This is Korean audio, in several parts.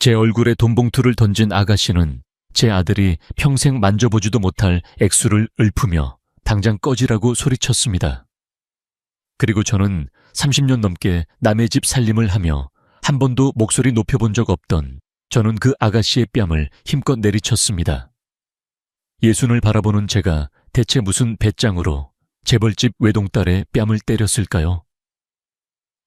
제 얼굴에 돈봉투를 던진 아가씨는 제 아들이 평생 만져보지도 못할 액수를 읊으며 당장 꺼지라고 소리쳤습니다. 그리고 저는 30년 넘게 남의 집 살림을 하며 한 번도 목소리 높여본 적 없던 저는 그 아가씨의 뺨을 힘껏 내리쳤습니다. 예순을 바라보는 제가 대체 무슨 배짱으로 재벌집 외동딸의 뺨을 때렸을까요?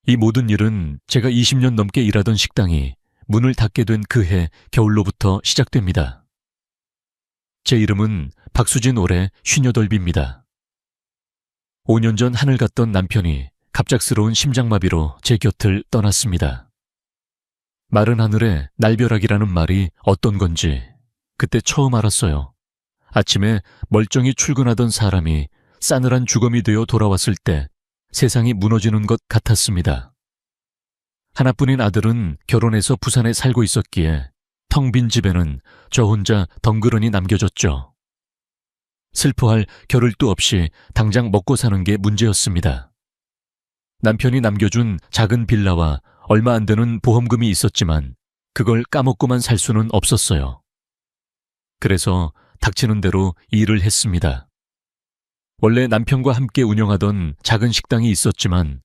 이 모든 일은 제가 20년 넘게 일하던 식당이 문을 닫게 된 그해 겨울로부터 시작됩니다. 제 이름은 박수진 올해 58입니다. 5년 전 하늘 갔던 남편이 갑작스러운 심장마비로 제 곁을 떠났습니다. 마른 하늘에 날벼락이라는 말이 어떤 건지 그때 처음 알았어요. 아침에 멀쩡히 출근하던 사람이 싸늘한 주검이 되어 돌아왔을 때 세상이 무너지는 것 같았습니다. 하나뿐인 아들은 결혼해서 부산에 살고 있었기에 텅 빈 집에는 저 혼자 덩그러니 남겨졌죠. 슬퍼할 겨를도 없이 당장 먹고 사는 게 문제였습니다. 남편이 남겨준 작은 빌라와 얼마 안 되는 보험금이 있었지만 그걸 까먹고만 살 수는 없었어요. 그래서 닥치는 대로 일을 했습니다. 원래 남편과 함께 운영하던 작은 식당이 있었지만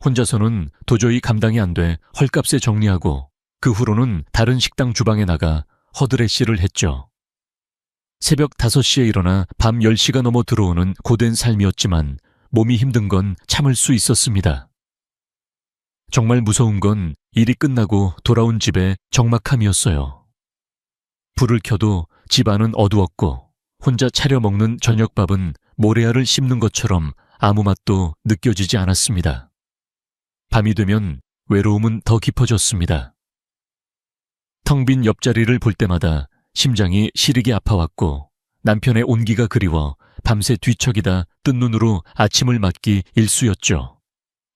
혼자서는 도저히 감당이 안 돼 헐값에 정리하고 그 후로는 다른 식당 주방에 나가 허드레시를 했죠. 새벽 5시에 일어나 밤 10시가 넘어 들어오는 고된 삶이었지만 몸이 힘든 건 참을 수 있었습니다. 정말 무서운 건 일이 끝나고 돌아온 집의 적막함이었어요. 불을 켜도 집 안은 어두웠고 혼자 차려 먹는 저녁밥은 모래알을 씹는 것처럼 아무 맛도 느껴지지 않았습니다. 밤이 되면 외로움은 더 깊어졌습니다. 텅 빈 옆자리를 볼 때마다 심장이 시리게 아파왔고 남편의 온기가 그리워 밤새 뒤척이다 뜬 눈으로 아침을 맞기 일쑤였죠.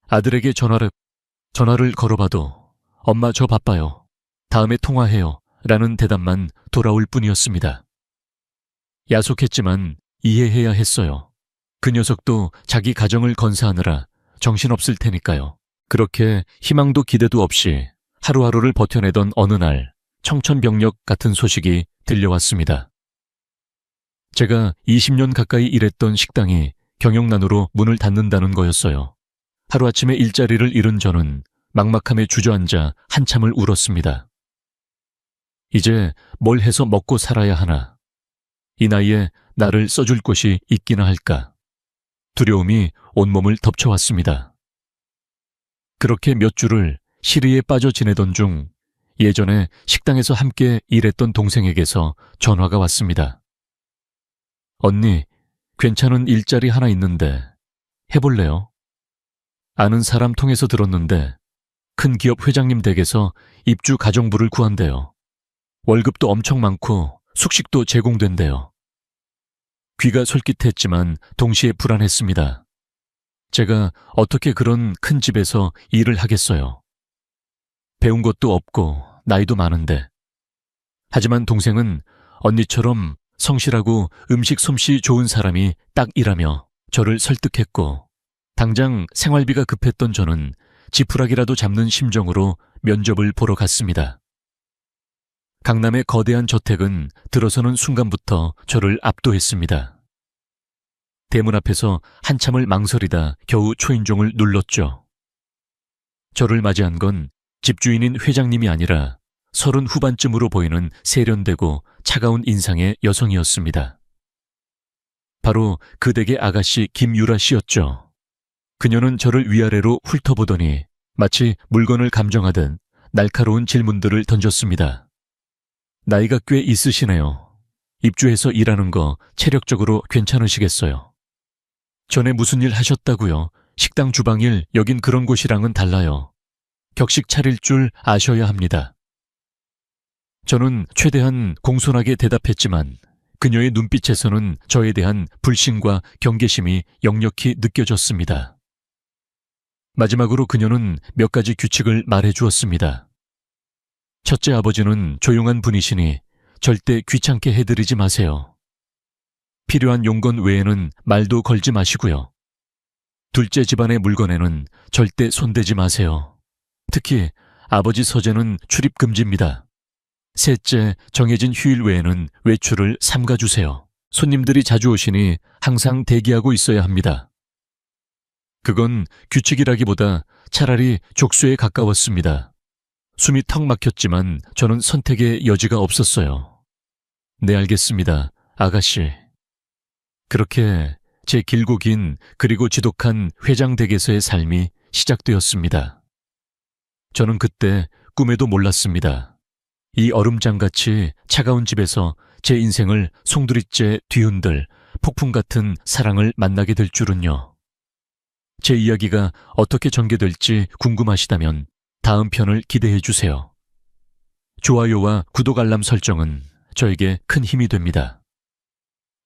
아들에게 전화를 걸어봐도 엄마 저 바빠요. 다음에 통화해요. 라는 대답만 돌아올 뿐이었습니다. 야속했지만 이해해야 했어요. 그 녀석도 자기 가정을 건사하느라 정신없을 테니까요. 그렇게 희망도 기대도 없이 하루하루를 버텨내던 어느 날 청천벽력 같은 소식이 들려왔습니다. 제가 20년 가까이 일했던 식당이 경영난으로 문을 닫는다는 거였어요. 하루아침에 일자리를 잃은 저는 막막함에 주저앉아 한참을 울었습니다. 이제 뭘 해서 먹고 살아야 하나? 이 나이에 나를 써줄 곳이 있기나 할까? 두려움이 온몸을 덮쳐왔습니다. 그렇게 몇 주를 시리에 빠져 지내던 중 예전에 식당에서 함께 일했던 동생에게서 전화가 왔습니다. 언니, 괜찮은 일자리 하나 있는데 해볼래요? 아는 사람 통해서 들었는데 큰 기업 회장님 댁에서 입주 가정부를 구한대요. 월급도 엄청 많고 숙식도 제공된대요. 귀가 솔깃했지만 동시에 불안했습니다. 제가 어떻게 그런 큰 집에서 일을 하겠어요. 배운 것도 없고 나이도 많은데. 하지만 동생은 언니처럼 성실하고 음식 솜씨 좋은 사람이 딱이라며 저를 설득했고 당장 생활비가 급했던 저는 지푸라기라도 잡는 심정으로 면접을 보러 갔습니다. 강남의 거대한 저택은 들어서는 순간부터 저를 압도했습니다. 대문 앞에서 한참을 망설이다 겨우 초인종을 눌렀죠. 저를 맞이한 건 집주인인 회장님이 아니라 30 후반쯤으로 보이는 세련되고 차가운 인상의 여성이었습니다. 바로 그 댁의 아가씨 김유라 씨였죠. 그녀는 저를 위아래로 훑어보더니 마치 물건을 감정하듯 날카로운 질문들을 던졌습니다. 나이가 꽤 있으시네요. 입주해서 일하는 거 체력적으로 괜찮으시겠어요? 전에 무슨 일 하셨다고요? 식당 주방일 여긴 그런 곳이랑은 달라요. 격식 차릴 줄 아셔야 합니다. 저는 최대한 공손하게 대답했지만 그녀의 눈빛에서는 저에 대한 불신과 경계심이 역력히 느껴졌습니다. 마지막으로 그녀는 몇 가지 규칙을 말해주었습니다. 첫째, 아버지는 조용한 분이시니 절대 귀찮게 해드리지 마세요. 필요한 용건 외에는 말도 걸지 마시고요. 둘째, 집안의 물건에는 절대 손대지 마세요. 특히 아버지 서재는 출입 금지입니다. 셋째, 정해진 휴일 외에는 외출을 삼가주세요. 손님들이 자주 오시니 항상 대기하고 있어야 합니다. 그건 규칙이라기보다 차라리 족쇄에 가까웠습니다. 숨이 턱 막혔지만 저는 선택의 여지가 없었어요. 네, 알겠습니다, 아가씨. 그렇게 제 길고 긴 그리고 지독한 회장 댁에서의 삶이 시작되었습니다. 저는 그때 꿈에도 몰랐습니다. 이 얼음장같이 차가운 집에서 제 인생을 송두리째 뒤흔들 폭풍 같은 사랑을 만나게 될 줄은요. 제 이야기가 어떻게 전개될지 궁금하시다면 다음 편을 기대해 주세요. 좋아요와 구독 알람 설정은 저에게 큰 힘이 됩니다.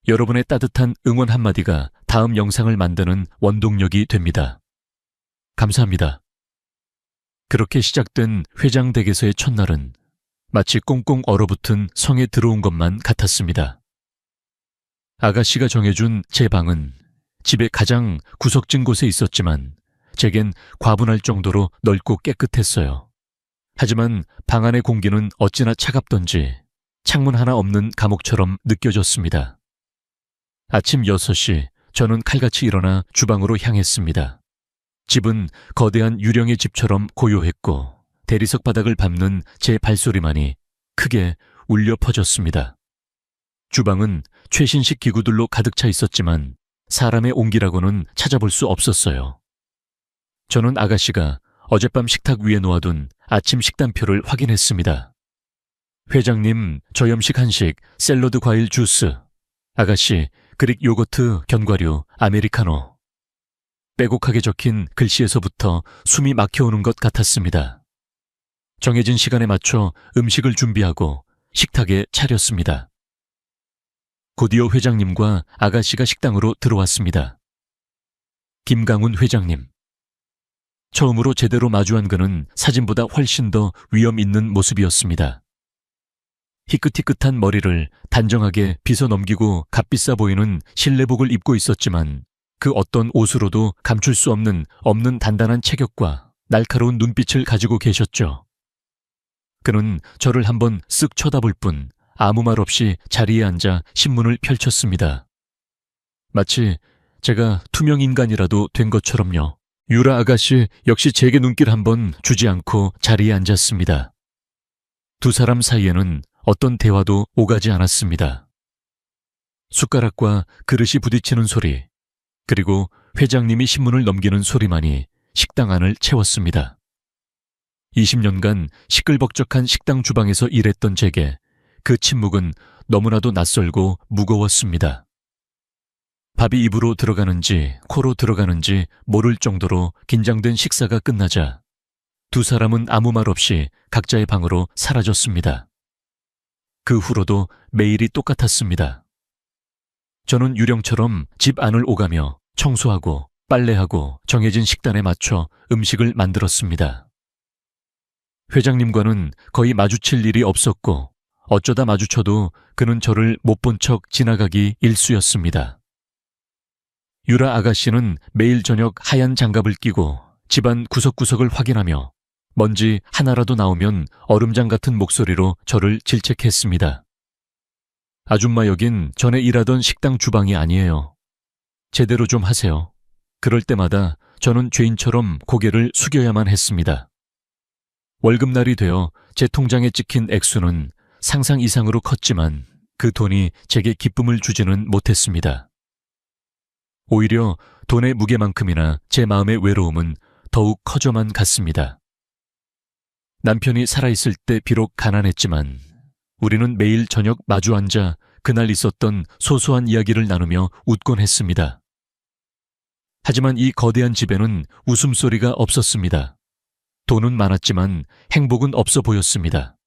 여러분의 따뜻한 응원 한마디가 다음 영상을 만드는 원동력이 됩니다. 감사합니다. 그렇게 시작된 회장 댁에서의 첫날은 마치 꽁꽁 얼어붙은 성에 들어온 것만 같았습니다. 아가씨가 정해준 제 방은 집의 가장 구석진 곳에 있었지만 제겐 과분할 정도로 넓고 깨끗했어요. 하지만 방 안의 공기는 어찌나 차갑던지 창문 하나 없는 감옥처럼 느껴졌습니다. 아침 6시 저는 칼같이 일어나 주방으로 향했습니다. 집은 거대한 유령의 집처럼 고요했고 대리석 바닥을 밟는 제 발소리만이 크게 울려 퍼졌습니다. 주방은 최신식 기구들로 가득 차 있었지만 사람의 온기라고는 찾아볼 수 없었어요. 저는 아가씨가 어젯밤 식탁 위에 놓아둔 아침 식단표를 확인했습니다. 회장님, 저염식 한식, 샐러드 과일 주스, 아가씨, 그릭 요거트, 견과류, 아메리카노. 빼곡하게 적힌 글씨에서부터 숨이 막혀오는 것 같았습니다. 정해진 시간에 맞춰 음식을 준비하고 식탁에 차렸습니다. 곧이어 회장님과 아가씨가 식당으로 들어왔습니다. 김강훈 회장님. 처음으로 제대로 마주한 그는 사진보다 훨씬 더 위험 있는 모습이었습니다. 희끗희끗한 머리를 단정하게 빗어 넘기고 값비싸 보이는 실내복을 입고 있었지만 그 어떤 옷으로도 감출 수 없는 단단한 체격과 날카로운 눈빛을 가지고 계셨죠. 그는 저를 한번 쓱 쳐다볼 뿐 아무 말 없이 자리에 앉아 신문을 펼쳤습니다. 마치 제가 투명인간이라도 된 것처럼요. 유라 아가씨 역시 제게 눈길 한번 주지 않고 자리에 앉았습니다. 두 사람 사이에는 어떤 대화도 오가지 않았습니다. 숟가락과 그릇이 부딪히는 소리, 그리고 회장님이 신문을 넘기는 소리만이 식당 안을 채웠습니다. 20년간 시끌벅적한 식당 주방에서 일했던 제게 그 침묵은 너무나도 낯설고 무거웠습니다. 밥이 입으로 들어가는지 코로 들어가는지 모를 정도로 긴장된 식사가 끝나자 두 사람은 아무 말 없이 각자의 방으로 사라졌습니다. 그 후로도 매일이 똑같았습니다. 저는 유령처럼 집 안을 오가며 청소하고 빨래하고 정해진 식단에 맞춰 음식을 만들었습니다. 회장님과는 거의 마주칠 일이 없었고 어쩌다 마주쳐도 그는 저를 못 본 척 지나가기 일쑤였습니다. 유라 아가씨는 매일 저녁 하얀 장갑을 끼고 집안 구석구석을 확인하며 먼지 하나라도 나오면 얼음장 같은 목소리로 저를 질책했습니다. 아줌마, 여긴 전에 일하던 식당 주방이 아니에요. 제대로 좀 하세요. 그럴 때마다 저는 죄인처럼 고개를 숙여야만 했습니다. 월급날이 되어 제 통장에 찍힌 액수는 상상 이상으로 컸지만 그 돈이 제게 기쁨을 주지는 못했습니다. 오히려 돈의 무게만큼이나 제 마음의 외로움은 더욱 커져만 갔습니다. 남편이 살아있을 때 비록 가난했지만 우리는 매일 저녁 마주 앉아 그날 있었던 소소한 이야기를 나누며 웃곤 했습니다. 하지만 이 거대한 집에는 웃음소리가 없었습니다. 돈은 많았지만 행복은 없어 보였습니다.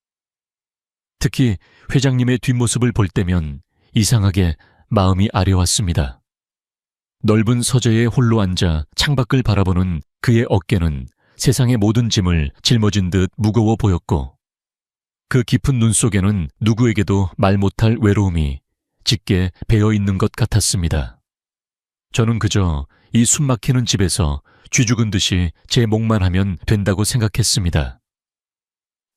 특히 회장님의 뒷모습을 볼 때면 이상하게 마음이 아려왔습니다. 넓은 서재에 홀로 앉아 창밖을 바라보는 그의 어깨는 세상의 모든 짐을 짊어진 듯 무거워 보였고 그 깊은 눈 속에는 누구에게도 말 못할 외로움이 짙게 배어 있는 것 같았습니다. 저는 그저 이 숨막히는 집에서 쥐 죽은 듯이 제 몫만 하면 된다고 생각했습니다.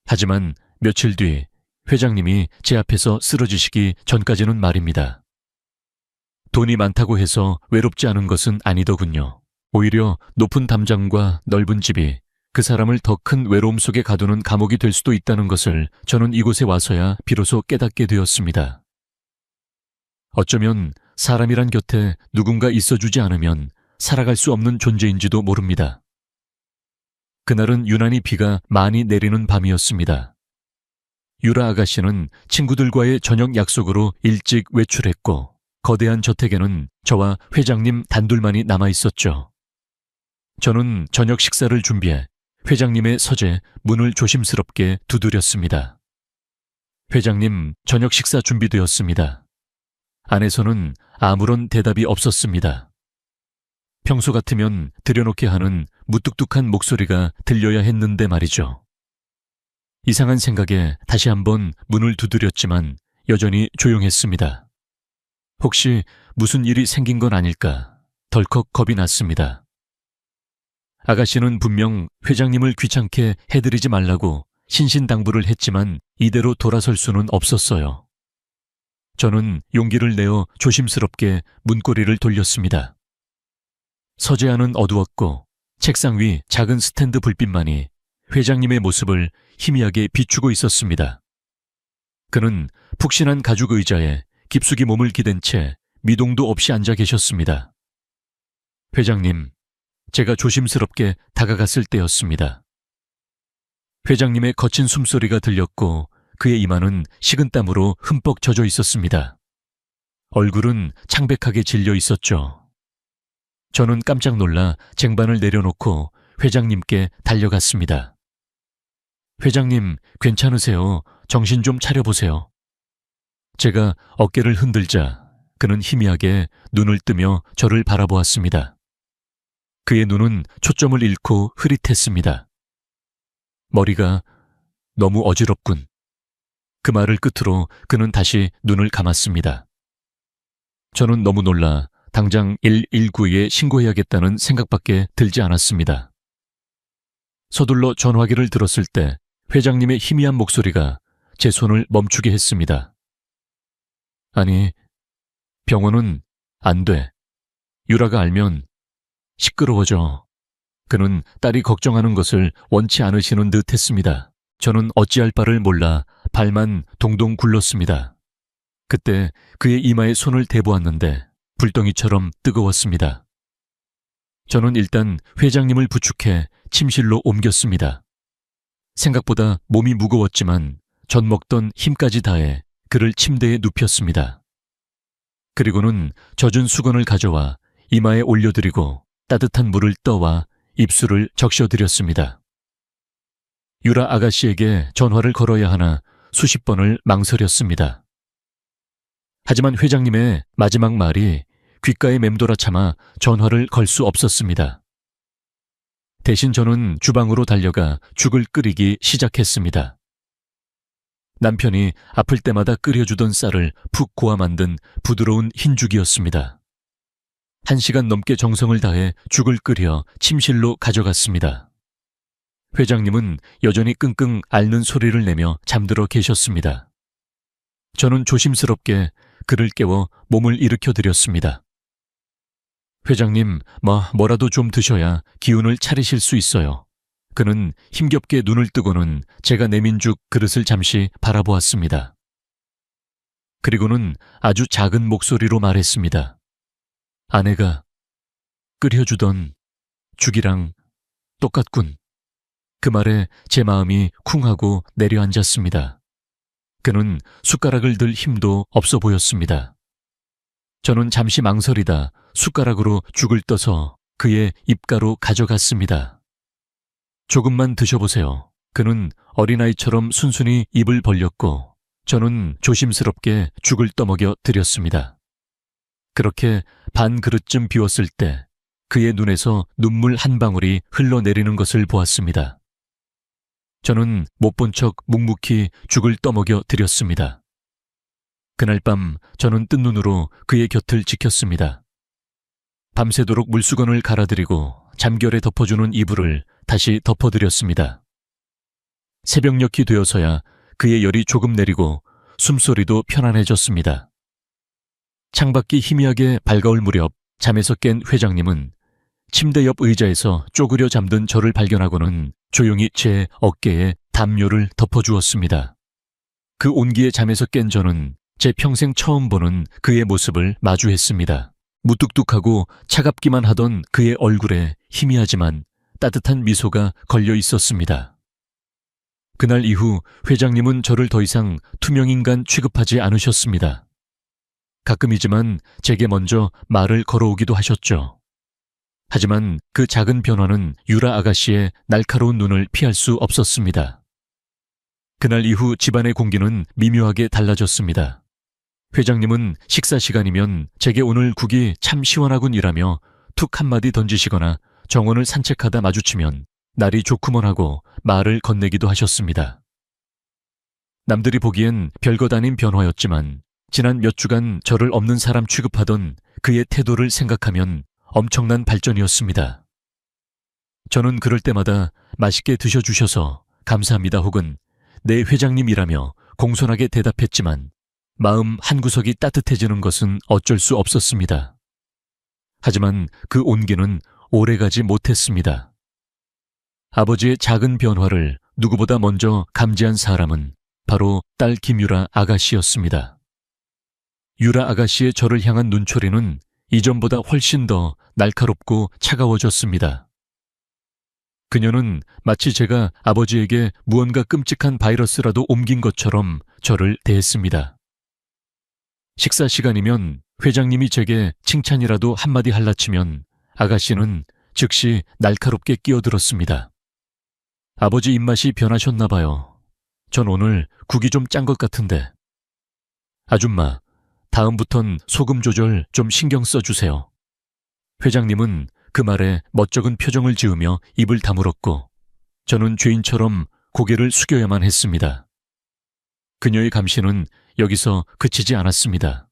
하지만 며칠 뒤 회장님이 제 앞에서 쓰러지시기 전까지는 말입니다. 돈이 많다고 해서 외롭지 않은 것은 아니더군요. 오히려 높은 담장과 넓은 집이 그 사람을 더 큰 외로움 속에 가두는 감옥이 될 수도 있다는 것을 저는 이곳에 와서야 비로소 깨닫게 되었습니다. 어쩌면 사람이란 곁에 누군가 있어주지 않으면 살아갈 수 없는 존재인지도 모릅니다. 그날은 유난히 비가 많이 내리는 밤이었습니다. 유라 아가씨는 친구들과의 저녁 약속으로 일찍 외출했고 거대한 저택에는 저와 회장님 단둘만이 남아 있었죠. 저는 저녁 식사를 준비해 회장님의 서재 문을 조심스럽게 두드렸습니다. 회장님, 저녁 식사 준비되었습니다. 안에서는 아무런 대답이 없었습니다. 평소 같으면 들여놓게 하는 무뚝뚝한 목소리가 들려야 했는데 말이죠. 이상한 생각에 다시 한번 문을 두드렸지만 여전히 조용했습니다. 혹시 무슨 일이 생긴 건 아닐까 덜컥 겁이 났습니다. 아가씨는 분명 회장님을 귀찮게 해드리지 말라고 신신당부를 했지만 이대로 돌아설 수는 없었어요. 저는 용기를 내어 조심스럽게 문고리를 돌렸습니다. 서재 안은 어두웠고 책상 위 작은 스탠드 불빛만이 회장님의 모습을 희미하게 비추고 있었습니다. 그는 푹신한 가죽 의자에 깊숙이 몸을 기댄 채 미동도 없이 앉아 계셨습니다. 회장님, 제가 조심스럽게 다가갔을 때였습니다. 회장님의 거친 숨소리가 들렸고 그의 이마는 식은땀으로 흠뻑 젖어 있었습니다. 얼굴은 창백하게 질려 있었죠. 저는 깜짝 놀라 쟁반을 내려놓고 회장님께 달려갔습니다. 회장님, 괜찮으세요? 정신 좀 차려보세요. 제가 어깨를 흔들자 그는 희미하게 눈을 뜨며 저를 바라보았습니다. 그의 눈은 초점을 잃고 흐릿했습니다. 머리가 너무 어지럽군. 그 말을 끝으로 그는 다시 눈을 감았습니다. 저는 너무 놀라 당장 119에 신고해야겠다는 생각밖에 들지 않았습니다. 서둘러 전화기를 들었을 때 회장님의 희미한 목소리가 제 손을 멈추게 했습니다. 아니, 병원은 안 돼. 유라가 알면 시끄러워져. 그는 딸이 걱정하는 것을 원치 않으시는 듯 했습니다. 저는 어찌할 바를 몰라 발만 동동 굴렀습니다. 그때 그의 이마에 손을 대보았는데 불덩이처럼 뜨거웠습니다. 저는 일단 회장님을 부축해 침실로 옮겼습니다. 생각보다 몸이 무거웠지만 전 먹던 힘까지 다해 그를 침대에 눕혔습니다. 그리고는 젖은 수건을 가져와 이마에 올려드리고 따뜻한 물을 떠와 입술을 적셔드렸습니다. 유라 아가씨에게 전화를 걸어야 하나 수십 번을 망설였습니다. 하지만 회장님의 마지막 말이 귓가에 맴돌아 참아 전화를 걸 수 없었습니다. 대신 저는 주방으로 달려가 죽을 끓이기 시작했습니다. 남편이 아플 때마다 끓여주던 쌀을 푹 고아 만든 부드러운 흰죽이었습니다. 1시간 넘게 정성을 다해 죽을 끓여 침실로 가져갔습니다. 회장님은 여전히 끙끙 앓는 소리를 내며 잠들어 계셨습니다. 저는 조심스럽게 그를 깨워 몸을 일으켜 드렸습니다. 회장님, 뭐라도 좀 드셔야 기운을 차리실 수 있어요. 그는 힘겹게 눈을 뜨고는 제가 내민 죽 그릇을 잠시 바라보았습니다. 그리고는 아주 작은 목소리로 말했습니다. 아내가 끓여주던 죽이랑 똑같군. 그 말에 제 마음이 쿵하고 내려앉았습니다. 그는 숟가락을 들 힘도 없어 보였습니다. 저는 잠시 망설이다 숟가락으로 죽을 떠서 그의 입가로 가져갔습니다. 조금만 드셔보세요. 그는 어린아이처럼 순순히 입을 벌렸고 저는 조심스럽게 죽을 떠먹여 드렸습니다. 그렇게 반 그릇쯤 비웠을 때 그의 눈에서 눈물 한 방울이 흘러내리는 것을 보았습니다. 저는 못 본 척 묵묵히 죽을 떠먹여 드렸습니다. 그날 밤 저는 뜬 눈으로 그의 곁을 지켰습니다. 밤새도록 물수건을 갈아드리고 잠결에 덮어주는 이불을 다시 덮어드렸습니다. 새벽녘이 되어서야 그의 열이 조금 내리고 숨소리도 편안해졌습니다. 창밖이 희미하게 밝아올 무렵 잠에서 깬 회장님은 침대 옆 의자에서 쪼그려 잠든 저를 발견하고는 조용히 제 어깨에 담요를 덮어주었습니다. 그 온기에 잠에서 깬 저는 제 평생 처음 보는 그의 모습을 마주했습니다. 무뚝뚝하고 차갑기만 하던 그의 얼굴에 희미하지만 따뜻한 미소가 걸려 있었습니다. 그날 이후 회장님은 저를 더 이상 투명인간 취급하지 않으셨습니다. 가끔이지만 제게 먼저 말을 걸어오기도 하셨죠. 하지만 그 작은 변화는 유라 아가씨의 날카로운 눈을 피할 수 없었습니다. 그날 이후 집안의 공기는 미묘하게 달라졌습니다. 회장님은 식사 시간이면 제게 오늘 국이 참 시원하군 이라며 툭 한마디 던지시거나 정원을 산책하다 마주치면 날이 좋구먼 하고 말을 건네기도 하셨습니다. 남들이 보기엔 별것 아닌 변화였지만 지난 몇 주간 저를 없는 사람 취급하던 그의 태도를 생각하면 엄청난 발전이었습니다. 저는 그럴 때마다 맛있게 드셔주셔서 감사합니다 혹은 네 회장님이라며 공손하게 대답했지만 마음 한구석이 따뜻해지는 것은 어쩔 수 없었습니다. 하지만 그 온기는 오래가지 못했습니다. 아버지의 작은 변화를 누구보다 먼저 감지한 사람은 바로 딸 김유라 아가씨였습니다. 유라 아가씨의 저를 향한 눈초리는 이전보다 훨씬 더 날카롭고 차가워졌습니다. 그녀는 마치 제가 아버지에게 무언가 끔찍한 바이러스라도 옮긴 것처럼 저를 대했습니다. 식사 시간이면 회장님이 제게 칭찬이라도 한마디 할라치면 아가씨는 즉시 날카롭게 끼어들었습니다. 아버지 입맛이 변하셨나 봐요. 전 오늘 국이 좀 짠 것 같은데. 아줌마, 다음부턴 소금 조절 좀 신경 써주세요. 회장님은 그 말에 멋쩍은 표정을 지으며 입을 다물었고 저는 죄인처럼 고개를 숙여야만 했습니다. 그녀의 감시는 여기서 그치지 않았습니다.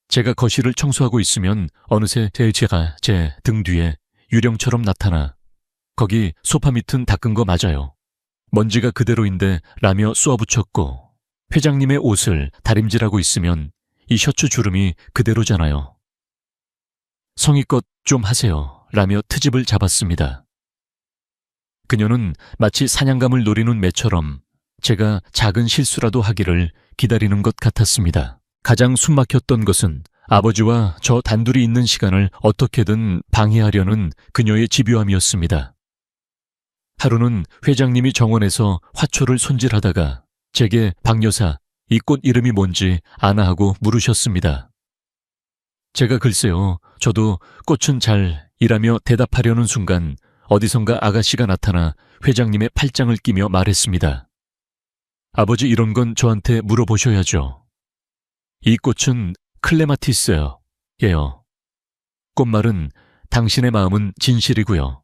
제가 거실을 청소하고 있으면 어느새 제가 제 등 뒤에 유령처럼 나타나 거기 소파 밑은 닦은 거 맞아요. 먼지가 그대로인데 라며 쏘아붙였고 회장님의 옷을 다림질하고 있으면 이 셔츠 주름이 그대로잖아요. 성의껏 좀 하세요 라며 트집을 잡았습니다. 그녀는 마치 사냥감을 노리는 매처럼 제가 작은 실수라도 하기를 기다리는 것 같았습니다. 가장 숨막혔던 것은 아버지와 저 단둘이 있는 시간을 어떻게든 방해하려는 그녀의 집요함이었습니다. 하루는 회장님이 정원에서 화초를 손질하다가 제게 박여사, 이 꽃 이름이 뭔지 아나 하고 물으셨습니다. 제가 글쎄요, 저도 꽃은 잘 이라며 대답하려는 순간 어디선가 아가씨가 나타나 회장님의 팔짱을 끼며 말했습니다. 아버지 이런 건 저한테 물어보셔야죠. 이 꽃은 클레마티스예요. 꽃말은 당신의 마음은 진실이고요.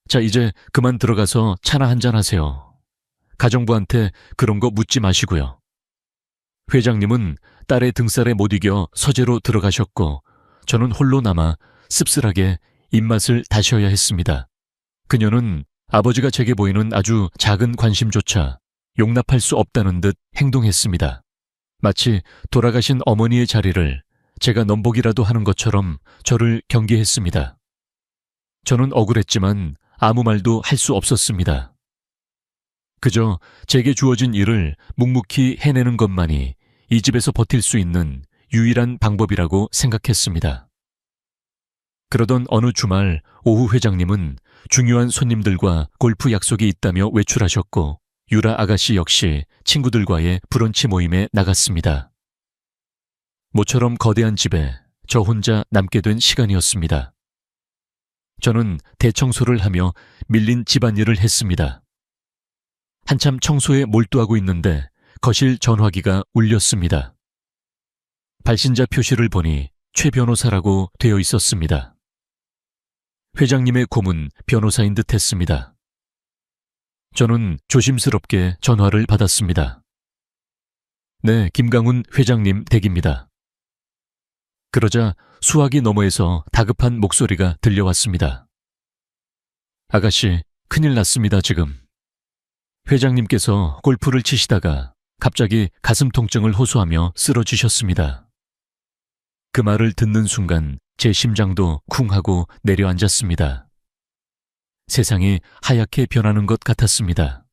자, 이제 그만 들어가서 차나 한잔 하세요. 가정부한테 그런 거 묻지 마시고요. 회장님은 딸의 등살에 못 이겨 서재로 들어가셨고 저는 홀로 남아 씁쓸하게 입맛을 다셔야 했습니다. 그녀는 아버지가 제게 보이는 아주 작은 관심조차 용납할 수 없다는 듯 행동했습니다. 마치 돌아가신 어머니의 자리를 제가 넘보기라도 하는 것처럼 저를 경계했습니다. 저는 억울했지만 아무 말도 할 수 없었습니다. 그저 제게 주어진 일을 묵묵히 해내는 것만이 이 집에서 버틸 수 있는 유일한 방법이라고 생각했습니다. 그러던 어느 주말 오후 회장님은 중요한 손님들과 골프 약속이 있다며 외출하셨고 유라 아가씨 역시 친구들과의 브런치 모임에 나갔습니다. 모처럼 거대한 집에 저 혼자 남게 된 시간이었습니다. 저는 대청소를 하며 밀린 집안일을 했습니다. 한참 청소에 몰두하고 있는데 거실 전화기가 울렸습니다. 발신자 표시를 보니 최 변호사라고 되어 있었습니다. 회장님의 고문 변호사인 듯 했습니다. 저는 조심스럽게 전화를 받았습니다. 네, 김강훈 회장님 댁입니다. 그러자 수화기 너머에서 다급한 목소리가 들려왔습니다. 아가씨, 큰일 났습니다, 지금. 회장님께서 골프를 치시다가 갑자기 가슴 통증을 호소하며 쓰러지셨습니다. 그 말을 듣는 순간 제 심장도 쿵 하고 내려앉았습니다. 세상이 하얗게 변하는 것 같았습니다.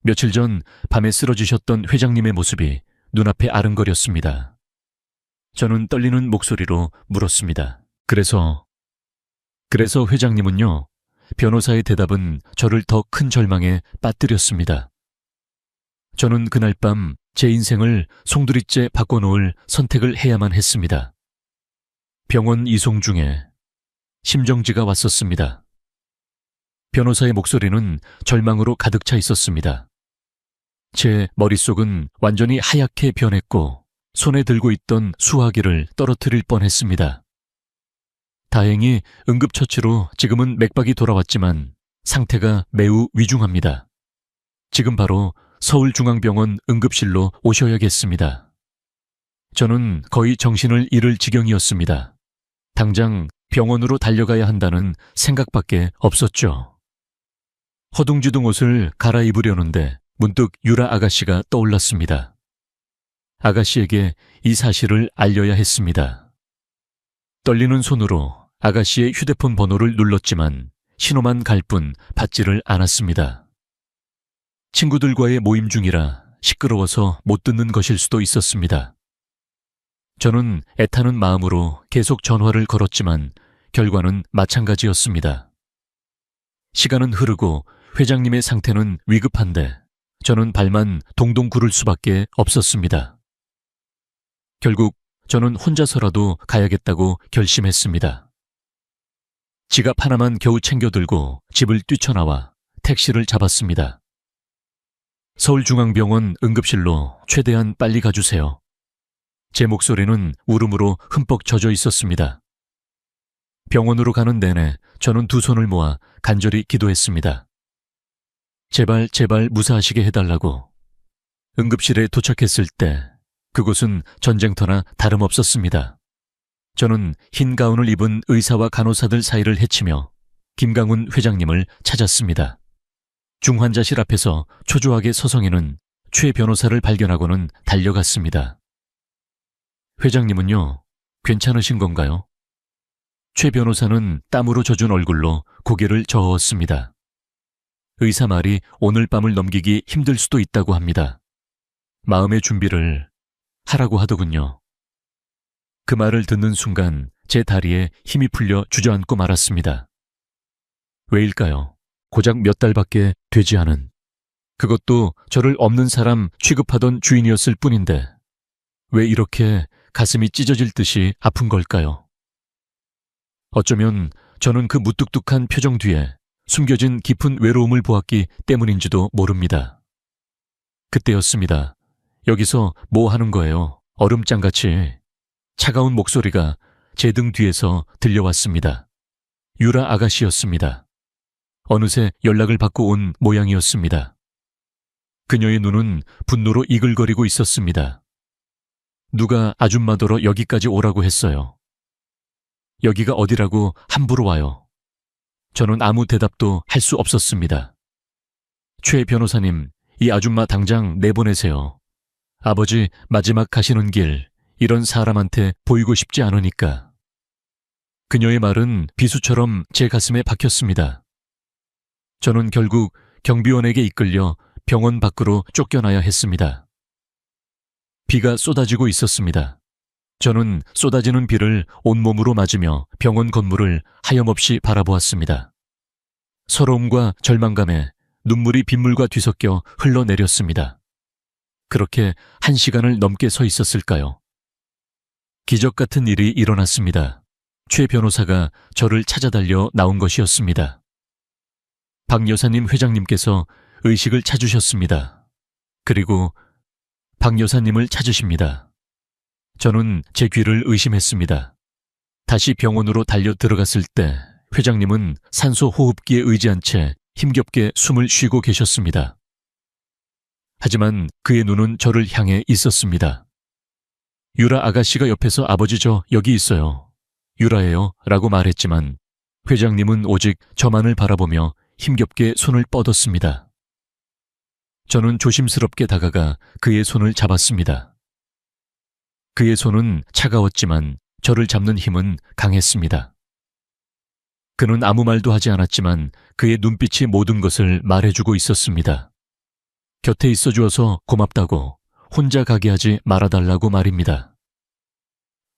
며칠 전 밤에 쓰러지셨던 회장님의 모습이 눈앞에 아른거렸습니다. 저는 떨리는 목소리로 물었습니다. 그래서 회장님은요? 변호사의 대답은 저를 더 큰 절망에 빠뜨렸습니다. 저는 그날 밤 제 인생을 송두리째 바꿔놓을 선택을 해야만 했습니다. 병원 이송 중에 심정지가 왔었습니다. 변호사의 목소리는 절망으로 가득 차 있었습니다. 제 머릿속은 완전히 하얗게 변했고 손에 들고 있던 수화기를 떨어뜨릴 뻔했습니다. 다행히 응급처치로 지금은 맥박이 돌아왔지만 상태가 매우 위중합니다. 지금 바로 서울중앙병원 응급실로 오셔야겠습니다. 저는 거의 정신을 잃을 지경이었습니다. 당장 병원으로 달려가야 한다는 생각밖에 없었죠. 허둥지둥 옷을 갈아입으려는데 문득 유라 아가씨가 떠올랐습니다. 아가씨에게 이 사실을 알려야 했습니다. 떨리는 손으로 아가씨의 휴대폰 번호를 눌렀지만 신호만 갈 뿐 받지를 않았습니다. 친구들과의 모임 중이라 시끄러워서 못 듣는 것일 수도 있었습니다. 저는 애타는 마음으로 계속 전화를 걸었지만 결과는 마찬가지였습니다. 시간은 흐르고 회장님의 상태는 위급한데 저는 발만 동동 구를 수밖에 없었습니다. 결국 저는 혼자서라도 가야겠다고 결심했습니다. 지갑 하나만 겨우 챙겨 들고 집을 뛰쳐나와 택시를 잡았습니다. 서울중앙병원 응급실로 최대한 빨리 가주세요. 제 목소리는 울음으로 흠뻑 젖어 있었습니다. 병원으로 가는 내내 저는 두 손을 모아 간절히 기도했습니다. 제발 무사하시게 해달라고. 응급실에 도착했을 때 그곳은 전쟁터나 다름없었습니다. 저는 흰 가운을 입은 의사와 간호사들 사이를 헤치며 김강훈 회장님을 찾았습니다. 중환자실 앞에서 초조하게 서성이는 최 변호사를 발견하고는 달려갔습니다. 회장님은요, 괜찮으신 건가요? 최 변호사는 땀으로 젖은 얼굴로 고개를 저었습니다. 의사 말이 오늘 밤을 넘기기 힘들 수도 있다고 합니다. 마음의 준비를 하라고 하더군요. 그 말을 듣는 순간 제 다리에 힘이 풀려 주저앉고 말았습니다. 왜일까요? 고작 몇 달밖에 되지 않은, 그것도 저를 없는 사람 취급하던 주인이었을 뿐인데 왜 이렇게 가슴이 찢어질 듯이 아픈 걸까요? 어쩌면 저는 그 무뚝뚝한 표정 뒤에 숨겨진 깊은 외로움을 보았기 때문인지도 모릅니다. 그때였습니다. 여기서 뭐 하는 거예요? 얼음장같이. 차가운 목소리가 제 등 뒤에서 들려왔습니다. 유라 아가씨였습니다. 어느새 연락을 받고 온 모양이었습니다. 그녀의 눈은 분노로 이글거리고 있었습니다. 누가 아줌마더러 여기까지 오라고 했어요. 여기가 어디라고 함부로 와요. 저는 아무 대답도 할 수 없었습니다. 최 변호사님, 이 아줌마 당장 내보내세요. 아버지 마지막 가시는 길, 이런 사람한테 보이고 싶지 않으니까. 그녀의 말은 비수처럼 제 가슴에 박혔습니다. 저는 결국 경비원에게 이끌려 병원 밖으로 쫓겨나야 했습니다. 비가 쏟아지고 있었습니다. 저는 쏟아지는 비를 온몸으로 맞으며 병원 건물을 하염없이 바라보았습니다. 서러움과 절망감에 눈물이 빗물과 뒤섞여 흘러내렸습니다. 그렇게 1시간을 넘게 서 있었을까요? 기적 같은 일이 일어났습니다. 최 변호사가 저를 찾아달려 나온 것이었습니다. 박 여사님 회장님께서 의식을 찾으셨습니다. 그리고 박 여사님을 찾으십니다. 저는 제 귀를 의심했습니다. 다시 병원으로 달려 들어갔을 때 회장님은 산소 호흡기에 의지한 채 힘겹게 숨을 쉬고 계셨습니다. 하지만 그의 눈은 저를 향해 있었습니다. 유라 아가씨가 옆에서 아버지 저 여기 있어요. 유라예요 라고 말했지만 회장님은 오직 저만을 바라보며 힘겹게 손을 뻗었습니다. 저는 조심스럽게 다가가 그의 손을 잡았습니다. 그의 손은 차가웠지만 저를 잡는 힘은 강했습니다. 그는 아무 말도 하지 않았지만 그의 눈빛이 모든 것을 말해주고 있었습니다. 곁에 있어 주어서 고맙다고, 혼자 가게 하지 말아달라고 말입니다.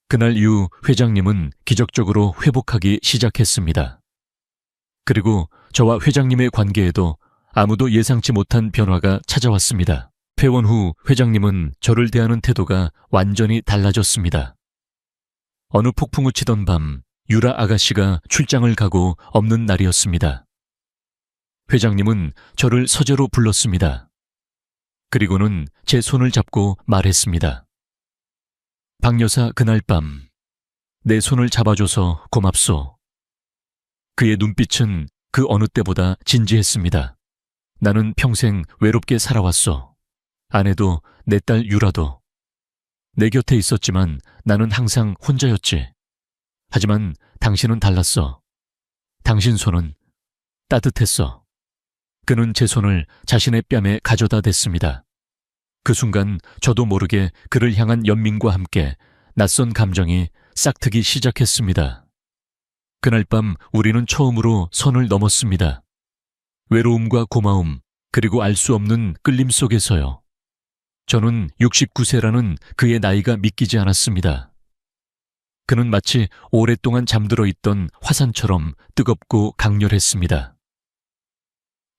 그날 이후 회장님은 기적적으로 회복하기 시작했습니다. 그리고 저와 회장님의 관계에도 아무도 예상치 못한 변화가 찾아왔습니다. 퇴원 후 회장님은 저를 대하는 태도가 완전히 달라졌습니다. 어느 폭풍우 치던 밤, 유라 아가씨가 출장을 가고 없는 날이었습니다. 회장님은 저를 서재로 불렀습니다. 그리고는 제 손을 잡고 말했습니다. 박 여사, 그날 밤 내 손을 잡아줘서 고맙소. 그의 눈빛은 그 어느 때보다 진지했습니다. 나는 평생 외롭게 살아왔소. 아내도 내 딸 유라도. 내 곁에 있었지만 나는 항상 혼자였지. 하지만 당신은 달랐어. 당신 손은 따뜻했어. 그는 제 손을 자신의 뺨에 가져다 댔습니다. 그 순간 저도 모르게 그를 향한 연민과 함께 낯선 감정이 싹트기 시작했습니다. 그날 밤 우리는 처음으로 선을 넘었습니다. 외로움과 고마움, 그리고 알 수 없는 끌림 속에서요. 저는 69세라는 그의 나이가 믿기지 않았습니다. 그는 마치 오랫동안 잠들어 있던 화산처럼 뜨겁고 강렬했습니다.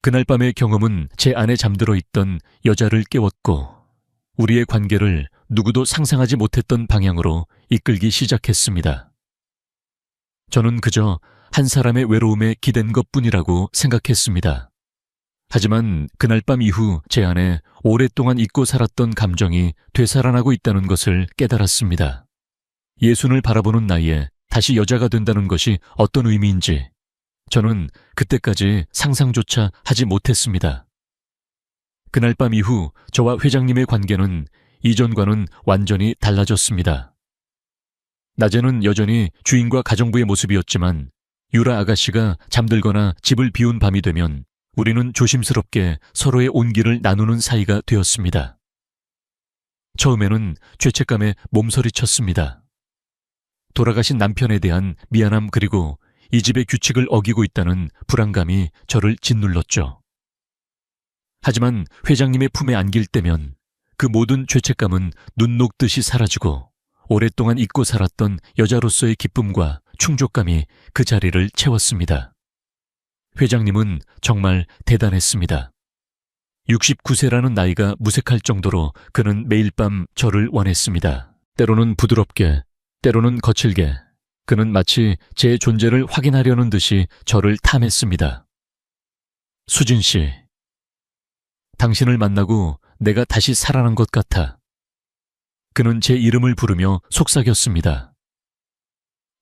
그날 밤의 경험은 제 안에 잠들어 있던 여자를 깨웠고 우리의 관계를 누구도 상상하지 못했던 방향으로 이끌기 시작했습니다. 저는 그저 한 사람의 외로움에 기댄 것뿐이라고 생각했습니다. 하지만 그날 밤 이후 제 안에 오랫동안 잊고 살았던 감정이 되살아나고 있다는 것을 깨달았습니다. 예순을 바라보는 나이에 다시 여자가 된다는 것이 어떤 의미인지 저는 그때까지 상상조차 하지 못했습니다. 그날 밤 이후 저와 회장님의 관계는 이전과는 완전히 달라졌습니다. 낮에는 여전히 주인과 가정부의 모습이었지만 유라 아가씨가 잠들거나 집을 비운 밤이 되면 우리는 조심스럽게 서로의 온기를 나누는 사이가 되었습니다. 처음에는 죄책감에 몸서리쳤습니다. 돌아가신 남편에 대한 미안함 그리고 이 집의 규칙을 어기고 있다는 불안감이 저를 짓눌렀죠. 하지만 회장님의 품에 안길 때면 그 모든 죄책감은 눈 녹듯이 사라지고 오랫동안 잊고 살았던 여자로서의 기쁨과 충족감이 그 자리를 채웠습니다. 회장님은 정말 대단했습니다. 69세라는 나이가 무색할 정도로 그는 매일 밤 저를 원했습니다. 때로는 부드럽게, 때로는 거칠게, 그는 마치 제 존재를 확인하려는 듯이 저를 탐했습니다. 수진 씨, 당신을 만나고 내가 다시 살아난 것 같아. 그는 제 이름을 부르며 속삭였습니다.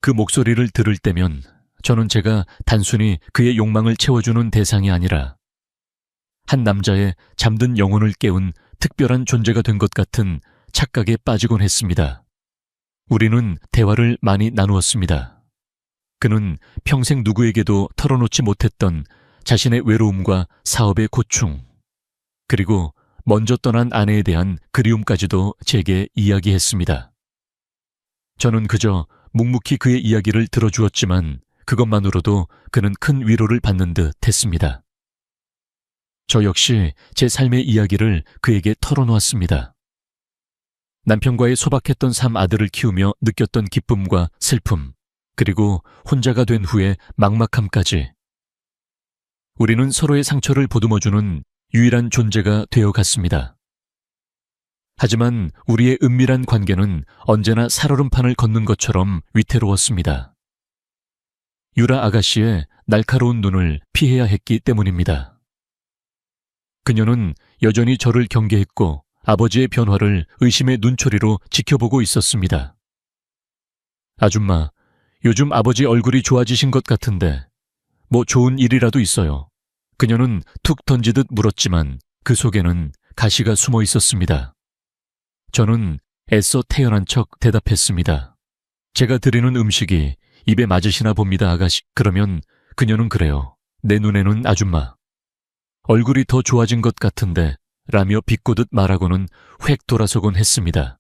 그 목소리를 들을 때면 저는 제가 단순히 그의 욕망을 채워주는 대상이 아니라 한 남자의 잠든 영혼을 깨운 특별한 존재가 된 것 같은 착각에 빠지곤 했습니다. 우리는 대화를 많이 나누었습니다. 그는 평생 누구에게도 털어놓지 못했던 자신의 외로움과 사업의 고충, 그리고 먼저 떠난 아내에 대한 그리움까지도 제게 이야기했습니다. 저는 그저 묵묵히 그의 이야기를 들어주었지만 그것만으로도 그는 큰 위로를 받는 듯 했습니다. 저 역시 제 삶의 이야기를 그에게 털어놓았습니다. 남편과의 소박했던 삶 아들을 키우며 느꼈던 기쁨과 슬픔, 그리고 혼자가 된 후의 막막함까지. 우리는 서로의 상처를 보듬어주는 유일한 존재가 되어갔습니다. 하지만 우리의 은밀한 관계는 언제나 살얼음판을 걷는 것처럼 위태로웠습니다. 유라 아가씨의 날카로운 눈을 피해야 했기 때문입니다. 그녀는 여전히 저를 경계했고 아버지의 변화를 의심의 눈초리로 지켜보고 있었습니다. 아줌마, 요즘 아버지 얼굴이 좋아지신 것 같은데 뭐 좋은 일이라도 있어요. 그녀는 툭 던지듯 물었지만 그 속에는 가시가 숨어 있었습니다. 저는 애써 태연한 척 대답했습니다. 제가 드리는 음식이 입에 맞으시나 봅니다, 아가씨. 그러면 그녀는 그래요. 내 눈에는 아줌마. 얼굴이 더 좋아진 것 같은데 라며 비꼬듯 말하고는 획 돌아서곤 했습니다.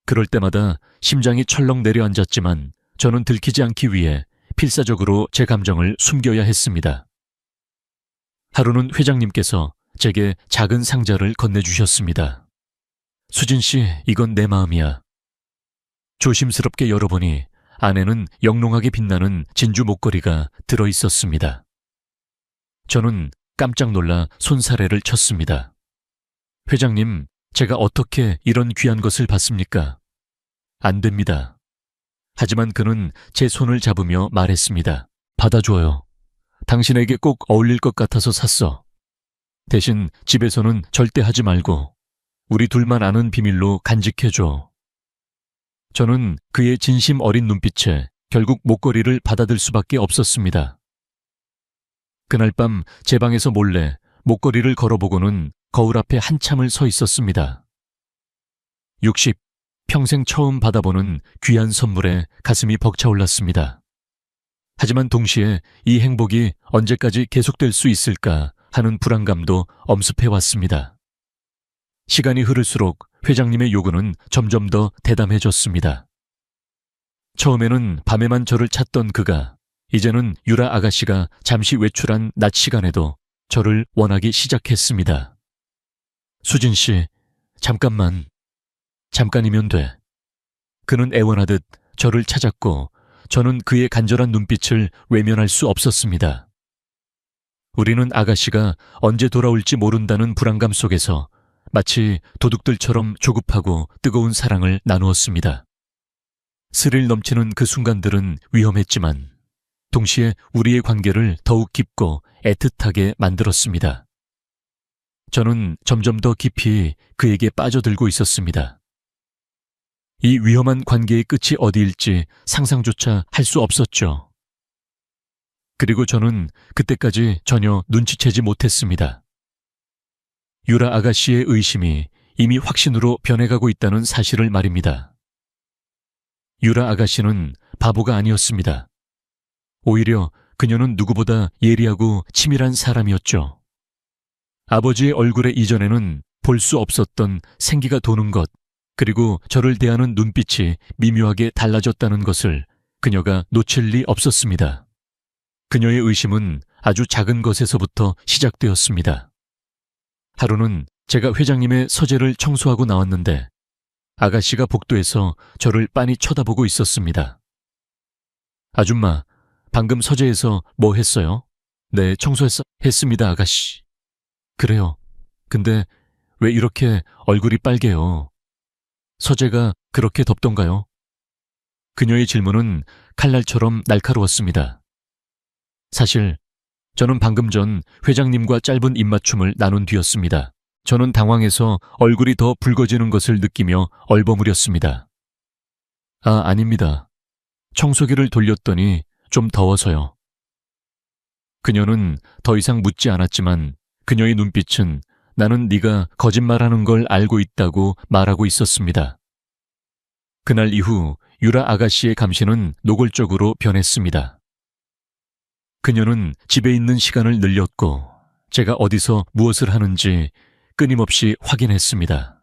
그럴 때마다 심장이 철렁 내려앉았지만 저는 들키지 않기 위해 필사적으로 제 감정을 숨겨야 했습니다. 하루는 회장님께서 제게 작은 상자를 건네주셨습니다. 수진 씨, 이건 내 마음이야. 조심스럽게 열어보니 안에는 영롱하게 빛나는 진주 목걸이가 들어있었습니다. 저는 깜짝 놀라 손사래를 쳤습니다. 회장님, 제가 어떻게 이런 귀한 것을 받습니까? 안 됩니다. 하지만 그는 제 손을 잡으며 말했습니다. 받아줘요. 당신에게 꼭 어울릴 것 같아서 샀어. 대신 집에서는 절대 하지 말고 우리 둘만 아는 비밀로 간직해줘. 저는 그의 진심 어린 눈빛에 결국 목걸이를 받아들 수밖에 없었습니다. 그날 밤 제 방에서 몰래 목걸이를 걸어보고는 거울 앞에 한참을 서 있었습니다. 60, 평생 처음 받아보는 귀한 선물에 가슴이 벅차올랐습니다. 하지만 동시에 이 행복이 언제까지 계속될 수 있을까 하는 불안감도 엄습해왔습니다. 시간이 흐를수록 회장님의 요구는 점점 더 대담해졌습니다. 처음에는 밤에만 저를 찾던 그가 이제는 유라 아가씨가 잠시 외출한 낮 시간에도 저를 원하기 시작했습니다. 수진 씨, 잠깐이면 돼. 그는 애원하듯 저를 찾았고 저는 그의 간절한 눈빛을 외면할 수 없었습니다. 우리는 아가씨가 언제 돌아올지 모른다는 불안감 속에서 마치 도둑들처럼 조급하고 뜨거운 사랑을 나누었습니다. 스릴 넘치는 그 순간들은 위험했지만 동시에 우리의 관계를 더욱 깊고 애틋하게 만들었습니다. 저는 점점 더 깊이 그에게 빠져들고 있었습니다. 이 위험한 관계의 끝이 어디일지 상상조차 할 수 없었죠. 그리고 저는 그때까지 전혀 눈치채지 못했습니다. 유라 아가씨의 의심이 이미 확신으로 변해가고 있다는 사실을 말입니다. 유라 아가씨는 바보가 아니었습니다. 오히려 그녀는 누구보다 예리하고 치밀한 사람이었죠. 아버지의 얼굴에 이전에는 볼 수 없었던 생기가 도는 것, 그리고 저를 대하는 눈빛이 미묘하게 달라졌다는 것을 그녀가 놓칠 리 없었습니다. 그녀의 의심은 아주 작은 것에서부터 시작되었습니다. 하루는 제가 회장님의 서재를 청소하고 나왔는데 아가씨가 복도에서 저를 빤히 쳐다보고 있었습니다. 아줌마, 방금 서재에서 뭐 했어요? 네, 했습니다, 아가씨. 그래요. 근데 왜 이렇게 얼굴이 빨개요? 서재가 그렇게 덥던가요? 그녀의 질문은 칼날처럼 날카로웠습니다. 사실 저는 방금 전 회장님과 짧은 입맞춤을 나눈 뒤였습니다. 저는 당황해서 얼굴이 더 붉어지는 것을 느끼며 얼버무렸습니다. 아, 아닙니다. 청소기를 돌렸더니 좀 더워서요. 그녀는 더 이상 묻지 않았지만 그녀의 눈빛은 나는 네가 거짓말하는 걸 알고 있다고 말하고 있었습니다. 그날 이후 유라 아가씨의 감시는 노골적으로 변했습니다. 그녀는 집에 있는 시간을 늘렸고 제가 어디서 무엇을 하는지 끊임없이 확인했습니다.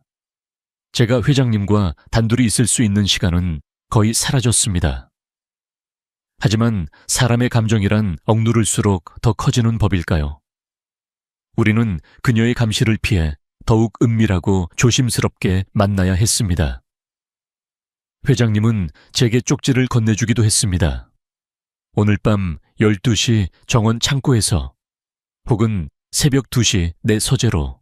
제가 회장님과 단둘이 있을 수 있는 시간은 거의 사라졌습니다. 하지만 사람의 감정이란 억누를수록 더 커지는 법일까요? 우리는 그녀의 감시를 피해 더욱 은밀하고 조심스럽게 만나야 했습니다. 회장님은 제게 쪽지를 건네주기도 했습니다. 오늘 밤 12시 정원 창고에서 혹은 새벽 2시 내 서재로.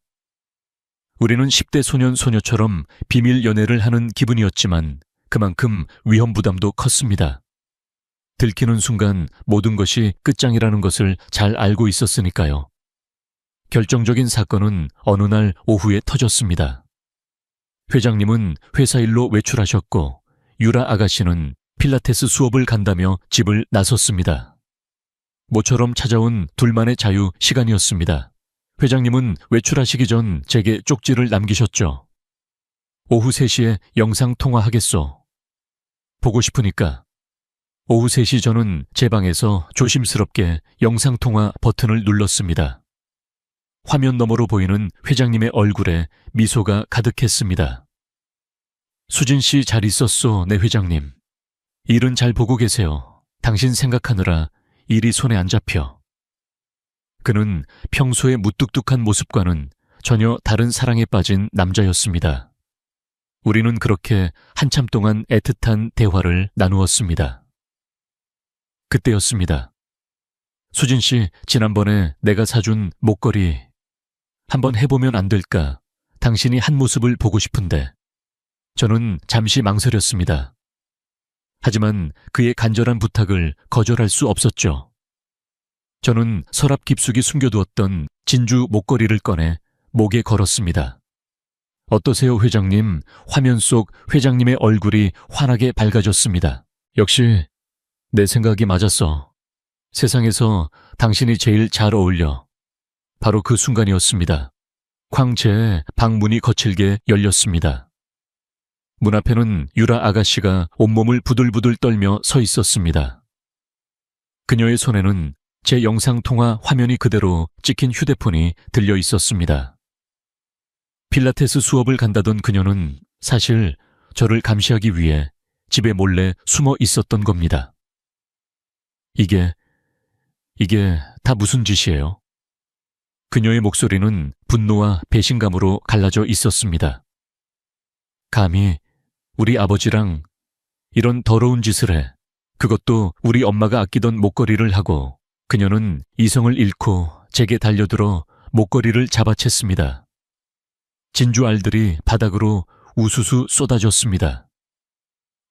우리는 10대 소년 소녀처럼 비밀 연애를 하는 기분이었지만 그만큼 위험 부담도 컸습니다. 들키는 순간 모든 것이 끝장이라는 것을 잘 알고 있었으니까요. 결정적인 사건은 어느 날 오후에 터졌습니다. 회장님은 회사 일로 외출하셨고 유라 아가씨는 필라테스 수업을 간다며 집을 나섰습니다. 모처럼 찾아온 둘만의 자유 시간이었습니다. 회장님은 외출하시기 전 제게 쪽지를 남기셨죠. 오후 3시에 영상통화하겠소. 보고 싶으니까. 오후 3시 저는 제 방에서 조심스럽게 영상통화 버튼을 눌렀습니다. 화면 너머로 보이는 회장님의 얼굴에 미소가 가득했습니다. 수진 씨 잘 있었소, 내 회장님. 일은 잘 보고 계세요. 당신 생각하느라 일이 손에 안 잡혀. 그는 평소의 무뚝뚝한 모습과는 전혀 다른 사랑에 빠진 남자였습니다. 우리는 그렇게 한참 동안 애틋한 대화를 나누었습니다. 그때였습니다. 수진 씨, 지난번에 내가 사준 목걸이 한번 해보면 안 될까? 당신이 한 모습을 보고 싶은데. 저는 잠시 망설였습니다. 하지만 그의 간절한 부탁을 거절할 수 없었죠. 저는 서랍 깊숙이 숨겨두었던 진주 목걸이를 꺼내 목에 걸었습니다. 어떠세요, 회장님? 화면 속 회장님의 얼굴이 환하게 밝아졌습니다. 역시 내 생각이 맞았어. 세상에서 당신이 제일 잘 어울려. 바로 그 순간이었습니다. 쾅 제 방 문이 거칠게 열렸습니다. 문 앞에는 유라 아가씨가 온몸을 부들부들 떨며 서 있었습니다. 그녀의 손에는 제 영상통화 화면이 그대로 찍힌 휴대폰이 들려 있었습니다. 필라테스 수업을 간다던 그녀는 사실 저를 감시하기 위해 집에 몰래 숨어 있었던 겁니다. 이게 다 무슨 짓이에요? 그녀의 목소리는 분노와 배신감으로 갈라져 있었습니다. 감히 우리 아버지랑 이런 더러운 짓을 해. 그것도 우리 엄마가 아끼던 목걸이를 하고. 그녀는 이성을 잃고 제게 달려들어 목걸이를 잡아챘습니다. 진주알들이 바닥으로 우수수 쏟아졌습니다.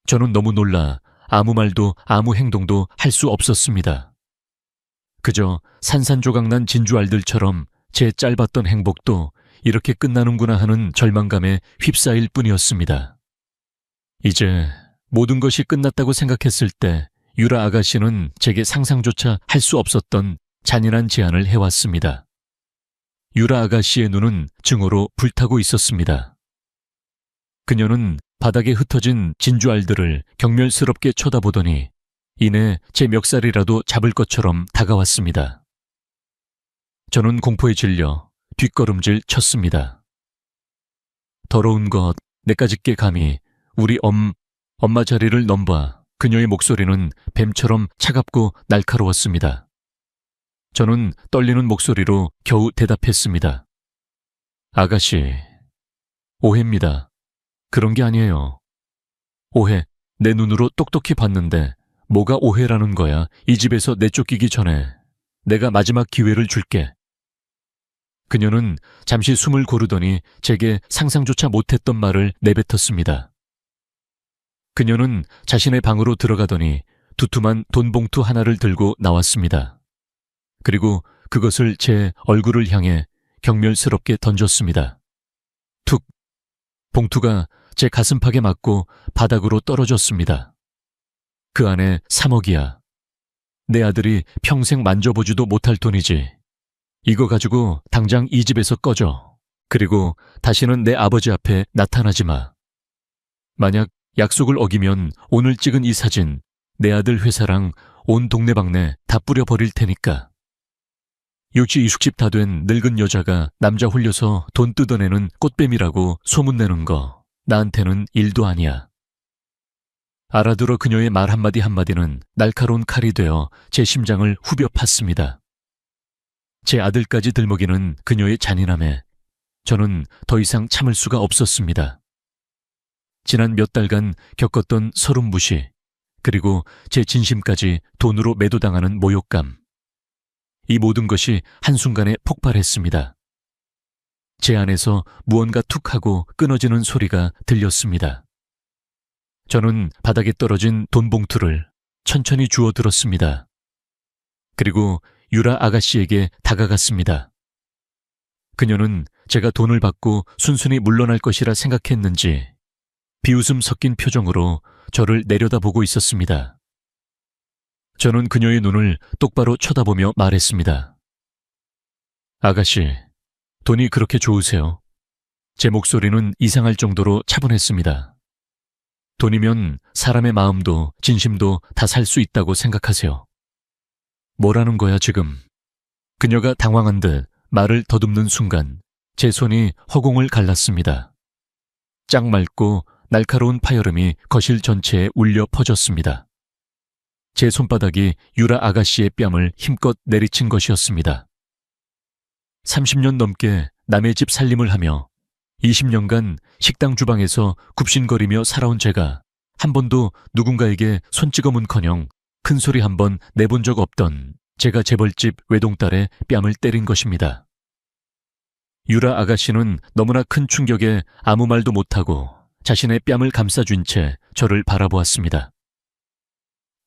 저는 너무 놀라 아무 말도 아무 행동도 할 수 없었습니다. 그저 산산조각난 진주알들처럼 제 짧았던 행복도 이렇게 끝나는구나 하는 절망감에 휩싸일 뿐이었습니다. 이제 모든 것이 끝났다고 생각했을 때 유라 아가씨는 제게 상상조차 할 수 없었던 잔인한 제안을 해왔습니다. 유라 아가씨의 눈은 증오로 불타고 있었습니다. 그녀는 바닥에 흩어진 진주알들을 경멸스럽게 쳐다보더니 이내 제 멱살이라도 잡을 것처럼 다가왔습니다. 저는 공포에 질려 뒷걸음질 쳤습니다. 더러운 것, 내까짓게 감히 우리 엄마 자리를 넘봐. 그녀의 목소리는 뱀처럼 차갑고 날카로웠습니다. 저는 떨리는 목소리로 겨우 대답했습니다. 아가씨, 오해입니다. 그런 게 아니에요. 오해, 내 눈으로 똑똑히 봤는데 뭐가 오해라는 거야. 이 집에서 내쫓기기 전에 내가 마지막 기회를 줄게. 그녀는 잠시 숨을 고르더니 제게 상상조차 못했던 말을 내뱉었습니다. 그녀는 자신의 방으로 들어가더니 두툼한 돈봉투 하나를 들고 나왔습니다. 그리고 그것을 제 얼굴을 향해 경멸스럽게 던졌습니다. 툭! 봉투가 제 가슴팍에 맞고 바닥으로 떨어졌습니다. 그 안에 3억이야. 내 아들이 평생 만져보지도 못할 돈이지. 이거 가지고 당장 이 집에서 꺼져. 그리고 다시는 내 아버지 앞에 나타나지 마. 만약 약속을 어기면 오늘 찍은 이 사진 내 아들 회사랑 온 동네방네 다 뿌려버릴 테니까. 육지 이숙집 다 된 늙은 여자가 남자 홀려서 돈 뜯어내는 꽃뱀이라고 소문내는 거 나한테는 일도 아니야. 알아들어 그녀의 말 한마디 한마디는 날카로운 칼이 되어 제 심장을 후벼 팠습니다. 제 아들까지 들먹이는 그녀의 잔인함에 저는 더 이상 참을 수가 없었습니다. 지난 몇 달간 겪었던 서름 무시, 그리고 제 진심까지 돈으로 매도당하는 모욕감. 이 모든 것이 한순간에 폭발했습니다. 제 안에서 무언가 툭 하고 끊어지는 소리가 들렸습니다. 저는 바닥에 떨어진 돈 봉투를 천천히 주워 들었습니다. 그리고 유라 아가씨에게 다가갔습니다. 그녀는 제가 돈을 받고 순순히 물러날 것이라 생각했는지 비웃음 섞인 표정으로 저를 내려다보고 있었습니다. 저는 그녀의 눈을 똑바로 쳐다보며 말했습니다. 아가씨, 돈이 그렇게 좋으세요? 제 목소리는 이상할 정도로 차분했습니다. 돈이면 사람의 마음도 진심도 다 살 수 있다고 생각하세요. 뭐라는 거야 지금? 그녀가 당황한 듯 말을 더듬는 순간 제 손이 허공을 갈랐습니다. 짝 맑고 날카로운 파열음이 거실 전체에 울려 퍼졌습니다. 제 손바닥이 유라 아가씨의 뺨을 힘껏 내리친 것이었습니다. 30년 넘게 남의 집 살림을 하며 20년간 식당 주방에서 굽신거리며 살아온 제가 한 번도 누군가에게 손찌검은커녕 큰 소리 한 번 내본 적 없던 제가 재벌집 외동딸의 뺨을 때린 것입니다. 유라 아가씨는 너무나 큰 충격에 아무 말도 못하고 자신의 뺨을 감싸쥔 채 저를 바라보았습니다.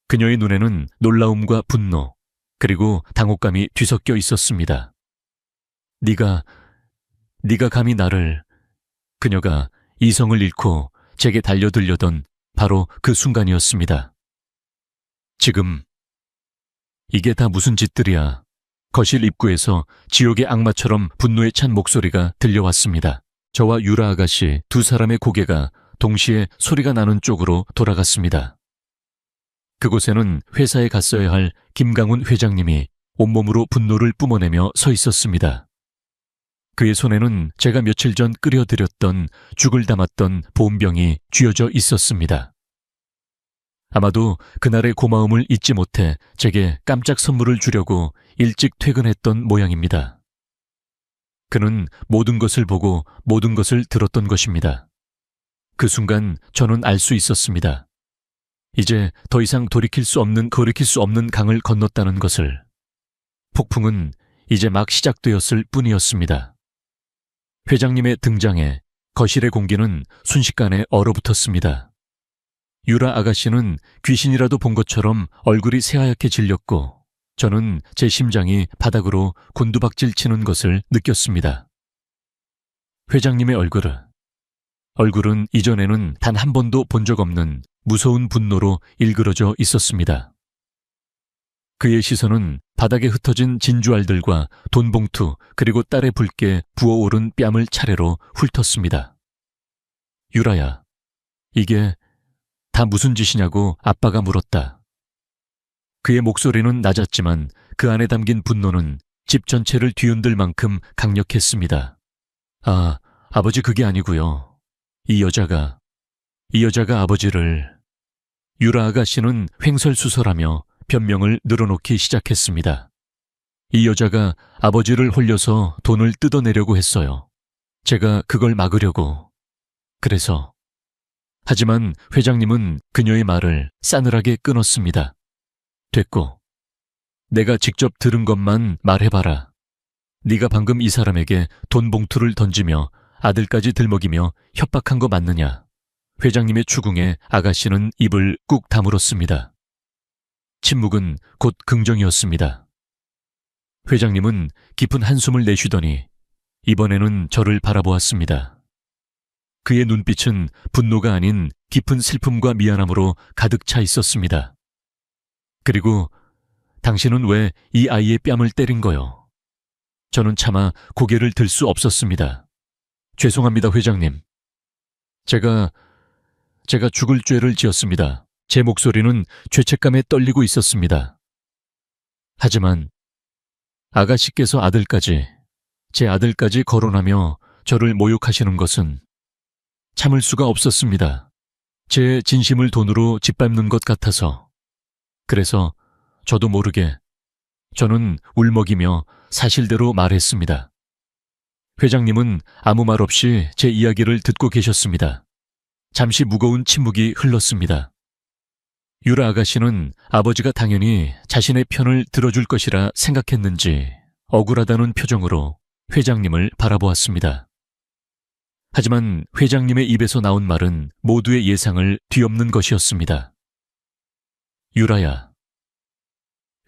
그녀의 눈에는 놀라움과 분노, 그리고 당혹감이 뒤섞여 있었습니다. 네가 감히 나를... 그녀가 이성을 잃고 제게 달려들려던 바로 그 순간이었습니다. 지금 이게 다 무슨 짓들이야. 거실 입구에서 지옥의 악마처럼 분노에 찬 목소리가 들려왔습니다. 저와 유라 아가씨 두 사람의 고개가 동시에 소리가 나는 쪽으로 돌아갔습니다. 그곳에는 회사에 갔어야 할 김강훈 회장님이 온몸으로 분노를 뿜어내며 서 있었습니다. 그의 손에는 제가 며칠 전 끓여드렸던 죽을 담았던 보온병이 쥐어져 있었습니다. 아마도 그날의 고마움을 잊지 못해 제게 깜짝 선물을 주려고 일찍 퇴근했던 모양입니다. 그는 모든 것을 보고 모든 것을 들었던 것입니다. 그 순간 저는 알 수 있었습니다. 이제 더 이상 돌이킬 수 없는 강을 건넜다는 것을. 폭풍은 이제 막 시작되었을 뿐이었습니다. 회장님의 등장에 거실의 공기는 순식간에 얼어붙었습니다. 유라 아가씨는 귀신이라도 본 것처럼 얼굴이 새하얗게 질렸고 저는 제 심장이 바닥으로 곤두박질 치는 것을 느꼈습니다. 회장님의 얼굴은 이전에는 단 한 번도 본 적 없는 무서운 분노로 일그러져 있었습니다. 그의 시선은 바닥에 흩어진 진주알들과 돈봉투 그리고 딸의 붉게 부어오른 뺨을 차례로 훑었습니다. 유라야, 이게 다 무슨 짓이냐고 아빠가 물었다. 그의 목소리는 낮았지만 그 안에 담긴 분노는 집 전체를 뒤흔들 만큼 강력했습니다. 아버지 그게 아니고요. 이 여자가 아버지를... 유라 아가씨는 횡설수설하며 변명을 늘어놓기 시작했습니다. 이 여자가 아버지를 홀려서 돈을 뜯어내려고 했어요. 제가 그걸 막으려고. 그래서... 하지만 회장님은 그녀의 말을 싸늘하게 끊었습니다. 됐고. 내가 직접 들은 것만 말해봐라. 네가 방금 이 사람에게 돈 봉투를 던지며 아들까지 들먹이며 협박한 거 맞느냐? 회장님의 추궁에 아가씨는 입을 꾹 다물었습니다. 침묵은 곧 긍정이었습니다. 회장님은 깊은 한숨을 내쉬더니 이번에는 저를 바라보았습니다. 그의 눈빛은 분노가 아닌 깊은 슬픔과 미안함으로 가득 차 있었습니다. 그리고 당신은 왜 이 아이의 뺨을 때린 거요? 저는 차마 고개를 들 수 없었습니다. 죄송합니다, 회장님. 제가 죽을 죄를 지었습니다. 제 목소리는 죄책감에 떨리고 있었습니다. 하지만 아가씨께서 제 아들까지 거론하며 저를 모욕하시는 것은 참을 수가 없었습니다. 제 진심을 돈으로 짓밟는 것 같아서. 그래서 저도 모르게 저는 울먹이며 사실대로 말했습니다. 회장님은 아무 말 없이 제 이야기를 듣고 계셨습니다. 잠시 무거운 침묵이 흘렀습니다. 유라 아가씨는 아버지가 당연히 자신의 편을 들어줄 것이라 생각했는지 억울하다는 표정으로 회장님을 바라보았습니다. 하지만 회장님의 입에서 나온 말은 모두의 예상을 뒤엎는 것이었습니다. 유라야.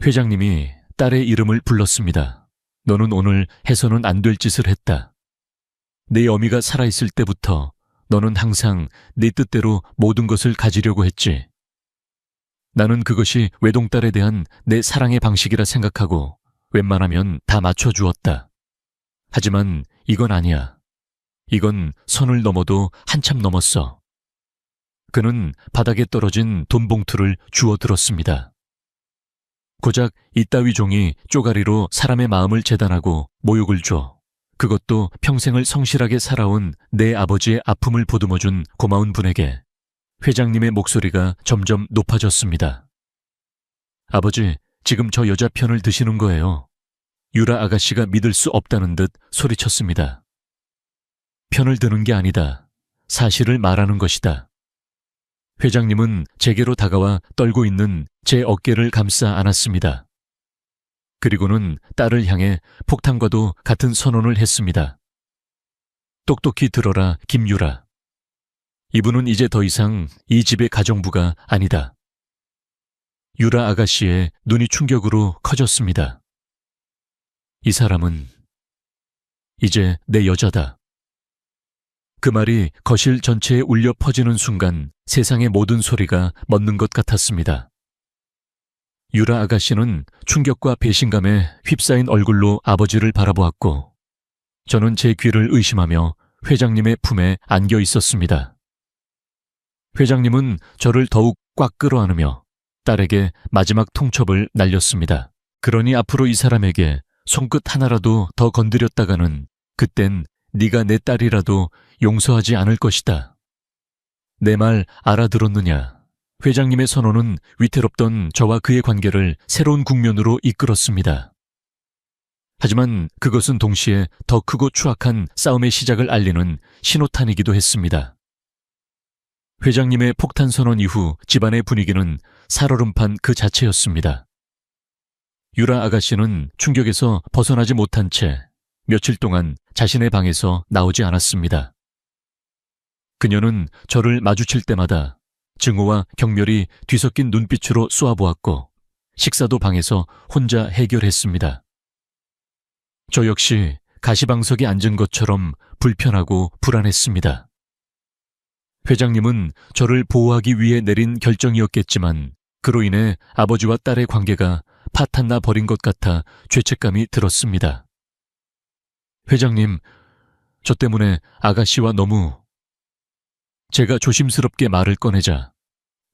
회장님이 딸의 이름을 불렀습니다. 너는 오늘 해서는 안 될 짓을 했다. 내 어미가 살아있을 때부터 너는 항상 네 뜻대로 모든 것을 가지려고 했지. 나는 그것이 외동딸에 대한 내 사랑의 방식이라 생각하고 웬만하면 다 맞춰주었다. 하지만 이건 아니야. 이건 선을 넘어도 한참 넘었어. 그는 바닥에 떨어진 돈 봉투를 주워 들었습니다. 고작 이따위 종이 쪼가리로 사람의 마음을 재단하고 모욕을 줘. 그것도 평생을 성실하게 살아온 내 아버지의 아픔을 보듬어준 고마운 분에게 회장님의 목소리가 점점 높아졌습니다. 아버지, 지금 저 여자 편을 드시는 거예요. 유라 아가씨가 믿을 수 없다는 듯 소리쳤습니다. 편을 드는 게 아니다. 사실을 말하는 것이다. 회장님은 제게로 다가와 떨고 있는 제 어깨를 감싸 안았습니다. 그리고는 딸을 향해 폭탄과도 같은 선언을 했습니다. 똑똑히 들어라, 김유라. 이분은 이제 더 이상 이 집의 가정부가 아니다. 유라 아가씨의 눈이 충격으로 커졌습니다. 이 사람은 이제 내 여자다. 그 말이 거실 전체에 울려 퍼지는 순간 세상의 모든 소리가 멎는 것 같았습니다. 유라 아가씨는 충격과 배신감에 휩싸인 얼굴로 아버지를 바라보았고 저는 제 귀를 의심하며 회장님의 품에 안겨 있었습니다. 회장님은 저를 더욱 꽉 끌어안으며 딸에게 마지막 통첩을 날렸습니다. 그러니 앞으로 이 사람에게 손끝 하나라도 더 건드렸다가는 그땐 네가 내 딸이라도 용서하지 않을 것이다. 내 말 알아들었느냐? 회장님의 선언은 위태롭던 저와 그의 관계를 새로운 국면으로 이끌었습니다. 하지만 그것은 동시에 더 크고 추악한 싸움의 시작을 알리는 신호탄이기도 했습니다. 회장님의 폭탄 선언 이후 집안의 분위기는 살얼음판 그 자체였습니다. 유라 아가씨는 충격에서 벗어나지 못한 채 며칠 동안 자신의 방에서 나오지 않았습니다. 그녀는 저를 마주칠 때마다 증오와 경멸이 뒤섞인 눈빛으로 쏘아보았고 식사도 방에서 혼자 해결했습니다. 저 역시 가시방석에 앉은 것처럼 불편하고 불안했습니다. 회장님은 저를 보호하기 위해 내린 결정이었겠지만 그로 인해 아버지와 딸의 관계가 파탄나 버린 것 같아 죄책감이 들었습니다. 회장님, 저 때문에 아가씨와 너무... 제가 조심스럽게 말을 꺼내자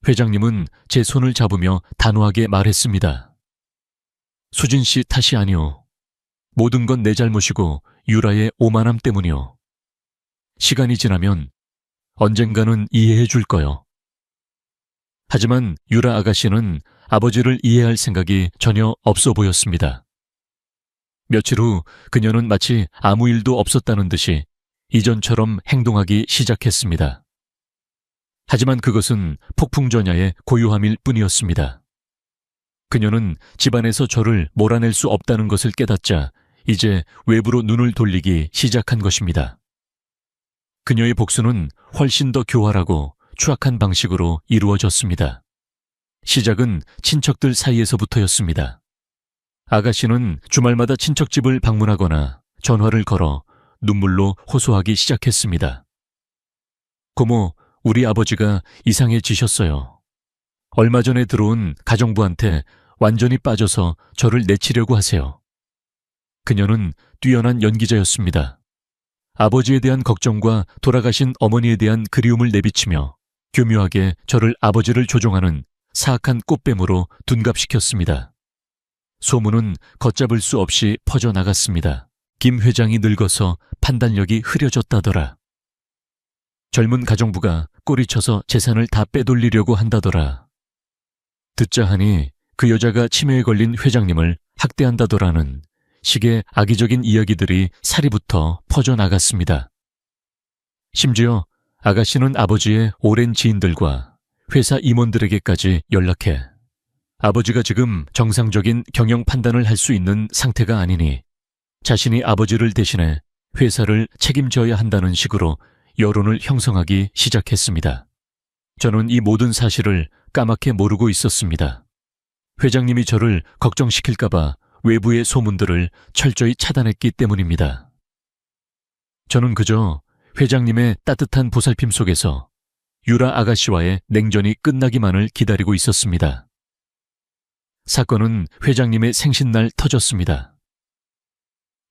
회장님은 제 손을 잡으며 단호하게 말했습니다. 수진 씨 탓이 아니오. 모든 건 내 잘못이고 유라의 오만함 때문이오. 시간이 지나면 언젠가는 이해해 줄 거요. 하지만 유라 아가씨는 아버지를 이해할 생각이 전혀 없어 보였습니다. 며칠 후 그녀는 마치 아무 일도 없었다는 듯이 이전처럼 행동하기 시작했습니다. 하지만 그것은 폭풍전야의 고요함일 뿐이었습니다. 그녀는 집안에서 저를 몰아낼 수 없다는 것을 깨닫자 이제 외부로 눈을 돌리기 시작한 것입니다. 그녀의 복수는 훨씬 더 교활하고 추악한 방식으로 이루어졌습니다. 시작은 친척들 사이에서부터였습니다. 아가씨는 주말마다 친척집을 방문하거나 전화를 걸어 눈물로 호소하기 시작했습니다. 고모, 우리 아버지가 이상해지셨어요. 얼마 전에 들어온 가정부한테 완전히 빠져서 저를 내치려고 하세요. 그녀는 뛰어난 연기자였습니다. 아버지에 대한 걱정과 돌아가신 어머니에 대한 그리움을 내비치며 교묘하게 저를 아버지를 조종하는 사악한 꽃뱀으로 둔갑시켰습니다. 소문은 걷잡을 수 없이 퍼져나갔습니다. 김 회장이 늙어서 판단력이 흐려졌다더라. 젊은 가정부가 꼬리쳐서 재산을 다 빼돌리려고 한다더라. 듣자 하니 그 여자가 치매에 걸린 회장님을 학대한다더라는 식의 악의적인 이야기들이 사리부터 퍼져나갔습니다. 심지어 아가씨는 아버지의 오랜 지인들과 회사 임원들에게까지 연락해 아버지가 지금 정상적인 경영 판단을 할 수 있는 상태가 아니니 자신이 아버지를 대신해 회사를 책임져야 한다는 식으로 여론을 형성하기 시작했습니다. 저는 이 모든 사실을 까맣게 모르고 있었습니다. 회장님이 저를 걱정시킬까봐 외부의 소문들을 철저히 차단했기 때문입니다. 저는 그저 회장님의 따뜻한 보살핌 속에서 유라 아가씨와의 냉전이 끝나기만을 기다리고 있었습니다. 사건은 회장님의 생신날 터졌습니다.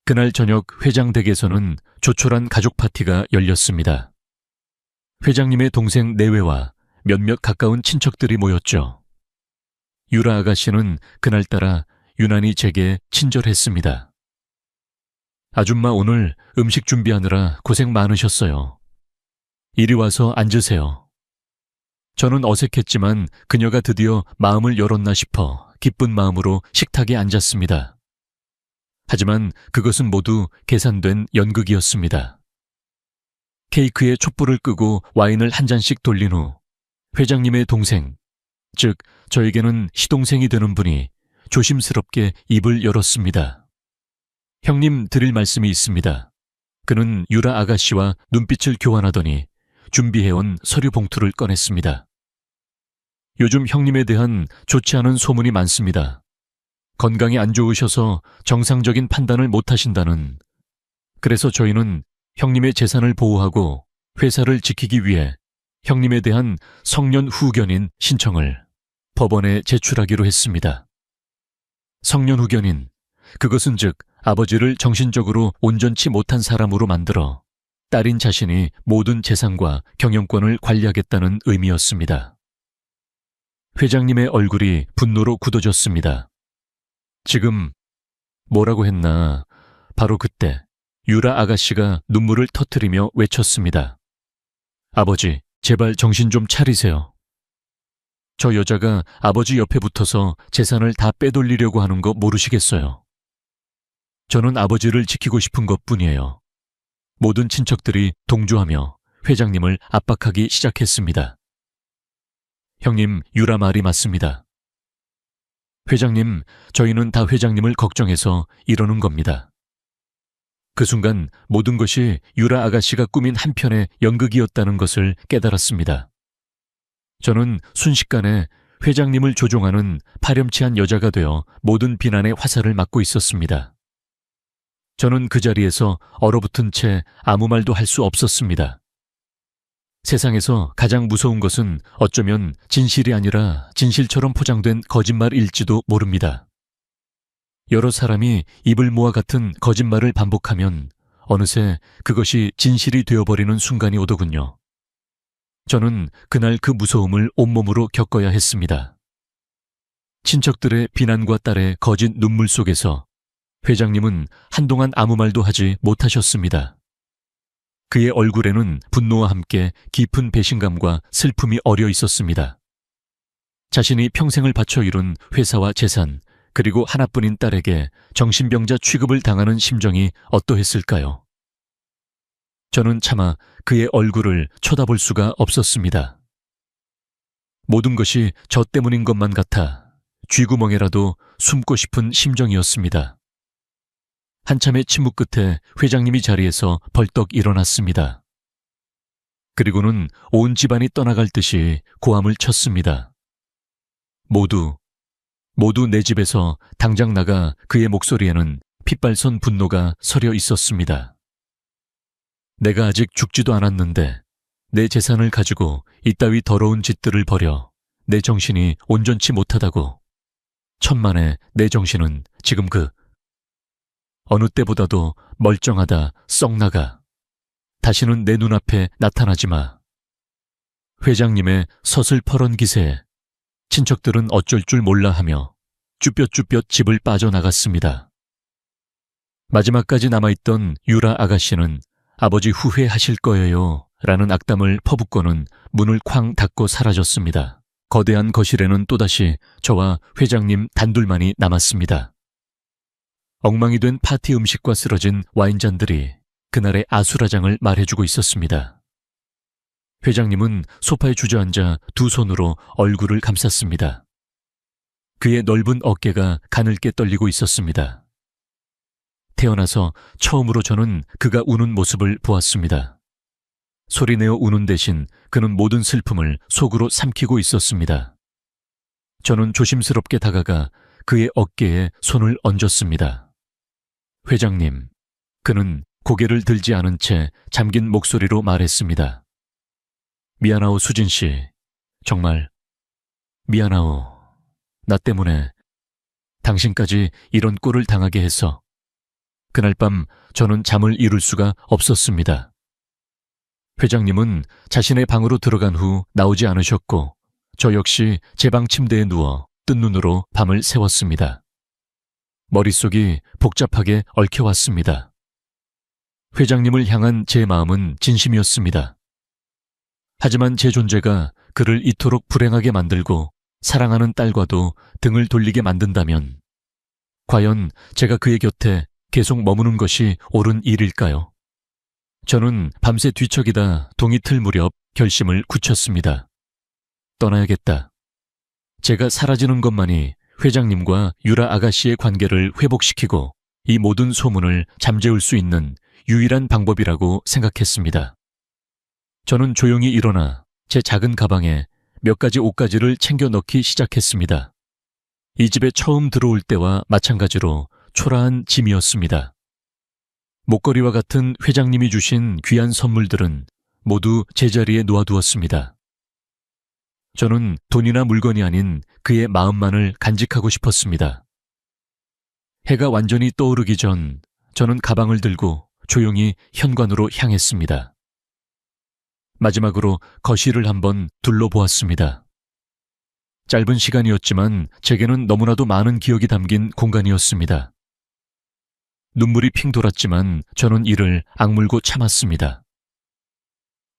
그날 저녁 회장 댁에서는 조촐한 가족 파티가 열렸습니다. 회장님의 동생 내외와 몇몇 가까운 친척들이 모였죠. 유라 아가씨는 그날따라 유난히 제게 친절했습니다. 아줌마 오늘 음식 준비하느라 고생 많으셨어요. 이리 와서 앉으세요. 저는 어색했지만 그녀가 드디어 마음을 열었나 싶어 기쁜 마음으로 식탁에 앉았습니다. 하지만 그것은 모두 계산된 연극이었습니다. 케이크에 촛불을 끄고 와인을 한 잔씩 돌린 후 회장님의 동생, 즉 저에게는 시동생이 되는 분이 조심스럽게 입을 열었습니다. 형님 드릴 말씀이 있습니다. 그는 유라 아가씨와 눈빛을 교환하더니 준비해온 서류 봉투를 꺼냈습니다. 요즘 형님에 대한 좋지 않은 소문이 많습니다. 건강이 안 좋으셔서 정상적인 판단을 못 하신다는. 그래서 저희는 형님의 재산을 보호하고 회사를 지키기 위해 형님에 대한 성년 후견인 신청을 법원에 제출하기로 했습니다. 성년 후견인, 그것은 즉 아버지를 정신적으로 온전치 못한 사람으로 만들어 딸인 자신이 모든 재산과 경영권을 관리하겠다는 의미였습니다. 회장님의 얼굴이 분노로 굳어졌습니다. 지금 뭐라고 했나? 바로 그때 유라 아가씨가 눈물을 터뜨리며 외쳤습니다. 아버지, 제발 정신 좀 차리세요. 저 여자가 아버지 옆에 붙어서 재산을 다 빼돌리려고 하는 거 모르시겠어요. 저는 아버지를 지키고 싶은 것뿐이에요. 모든 친척들이 동조하며 회장님을 압박하기 시작했습니다. 형님, 유라 말이 맞습니다. 회장님, 저희는 다 회장님을 걱정해서 이러는 겁니다. 그 순간 모든 것이 유라 아가씨가 꾸민 한편의 연극이었다는 것을 깨달았습니다. 저는 순식간에 회장님을 조종하는 파렴치한 여자가 되어 모든 비난의 화살을 맞고 있었습니다. 저는 그 자리에서 얼어붙은 채 아무 말도 할 수 없었습니다. 세상에서 가장 무서운 것은 어쩌면 진실이 아니라 진실처럼 포장된 거짓말일지도 모릅니다. 여러 사람이 입을 모아 같은 거짓말을 반복하면 어느새 그것이 진실이 되어버리는 순간이 오더군요. 저는 그날 그 무서움을 온몸으로 겪어야 했습니다. 친척들의 비난과 딸의 거짓 눈물 속에서 회장님은 한동안 아무 말도 하지 못하셨습니다. 그의 얼굴에는 분노와 함께 깊은 배신감과 슬픔이 어려 있었습니다. 자신이 평생을 바쳐 이룬 회사와 재산, 그리고 하나뿐인 딸에게 정신병자 취급을 당하는 심정이 어떠했을까요? 저는 차마 그의 얼굴을 쳐다볼 수가 없었습니다. 모든 것이 저 때문인 것만 같아 쥐구멍에라도 숨고 싶은 심정이었습니다. 한참의 침묵 끝에 회장님이 자리에서 벌떡 일어났습니다. 그리고는 온 집안이 떠나갈 듯이 고함을 쳤습니다. 모두 내 집에서 당장 나가. 그의 목소리에는 핏발선 분노가 서려 있었습니다. 내가 아직 죽지도 않았는데 내 재산을 가지고 이따위 더러운 짓들을 벌여 내 정신이 온전치 못하다고. 천만에 내 정신은 지금 어느 때보다도 멀쩡하다. 썩 나가. 다시는 내 눈앞에 나타나지 마. 회장님의 서슬퍼런 기세에 친척들은 어쩔 줄 몰라 하며 쭈뼛쭈뼛 집을 빠져나갔습니다. 마지막까지 남아있던 유라 아가씨는 아버지 후회하실 거예요 라는 악담을 퍼붓고는 문을 쾅 닫고 사라졌습니다. 거대한 거실에는 또다시 저와 회장님 단둘만이 남았습니다. 엉망이 된 파티 음식과 쓰러진 와인잔들이 그날의 아수라장을 말해주고 있었습니다. 회장님은 소파에 주저앉아 두 손으로 얼굴을 감쌌습니다. 그의 넓은 어깨가 가늘게 떨리고 있었습니다. 태어나서 처음으로 저는 그가 우는 모습을 보았습니다. 소리내어 우는 대신 그는 모든 슬픔을 속으로 삼키고 있었습니다. 저는 조심스럽게 다가가 그의 어깨에 손을 얹었습니다. 회장님, 그는 고개를 들지 않은 채 잠긴 목소리로 말했습니다. 미안하오 수진 씨, 정말 미안하오. 나 때문에 당신까지 이런 꼴을 당하게 해서. 그날 밤 저는 잠을 이룰 수가 없었습니다. 회장님은 자신의 방으로 들어간 후 나오지 않으셨고 저 역시 제 방 침대에 누워 뜬 눈으로 밤을 새웠습니다. 머릿속이 복잡하게 얽혀왔습니다. 회장님을 향한 제 마음은 진심이었습니다. 하지만 제 존재가 그를 이토록 불행하게 만들고 사랑하는 딸과도 등을 돌리게 만든다면 과연 제가 그의 곁에 계속 머무는 것이 옳은 일일까요? 저는 밤새 뒤척이다 동이 틀 무렵 결심을 굳혔습니다. 떠나야겠다. 제가 사라지는 것만이 회장님과 유라 아가씨의 관계를 회복시키고 이 모든 소문을 잠재울 수 있는 유일한 방법이라고 생각했습니다. 저는 조용히 일어나 제 작은 가방에 몇 가지 옷가지를 챙겨 넣기 시작했습니다. 이 집에 처음 들어올 때와 마찬가지로 초라한 짐이었습니다. 목걸이와 같은 회장님이 주신 귀한 선물들은 모두 제자리에 놓아두었습니다. 저는 돈이나 물건이 아닌 그의 마음만을 간직하고 싶었습니다. 해가 완전히 떠오르기 전 저는 가방을 들고 조용히 현관으로 향했습니다. 마지막으로 거실을 한번 둘러보았습니다. 짧은 시간이었지만 제게는 너무나도 많은 기억이 담긴 공간이었습니다. 눈물이 핑 돌았지만 저는 이를 악물고 참았습니다.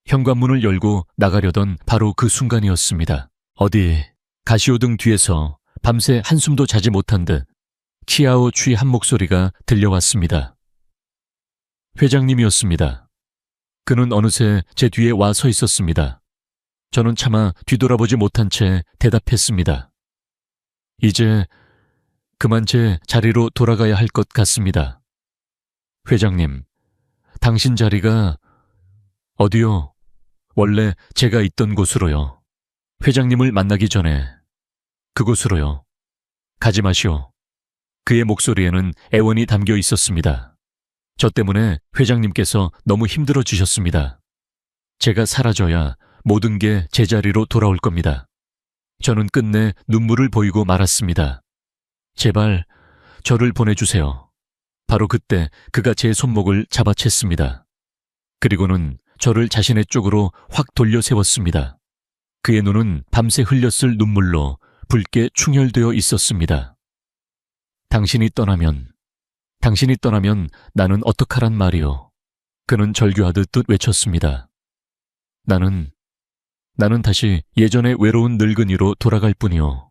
현관문을 열고 나가려던 바로 그 순간이었습니다. 어디 가시오등 뒤에서 밤새 한숨도 자지 못한 듯 키아오 취한 목소리가 들려왔습니다. 회장님이었습니다. 그는 어느새 제 뒤에 와 서 있었습니다. 저는 차마 뒤돌아보지 못한 채 대답했습니다. 이제 그만 제 자리로 돌아가야 할 것 같습니다. 회장님, 당신 자리가 어디요? 원래 제가 있던 곳으로요. 회장님을 만나기 전에 그곳으로요. 가지 마시오. 그의 목소리에는 애원이 담겨 있었습니다. 저 때문에 회장님께서 너무 힘들어지셨습니다. 제가 사라져야 모든 게 제자리로 돌아올 겁니다. 저는 끝내 눈물을 보이고 말았습니다. 제발 저를 보내주세요. 바로 그때 그가 제 손목을 잡아챘습니다. 그리고는 저를 자신의 쪽으로 확 돌려 세웠습니다. 그의 눈은 밤새 흘렸을 눈물로 붉게 충혈되어 있었습니다. 당신이 떠나면 나는 어떡하란 말이오. 그는 절규하듯 외쳤습니다. 나는 다시 예전의 외로운 늙은이로 돌아갈 뿐이오.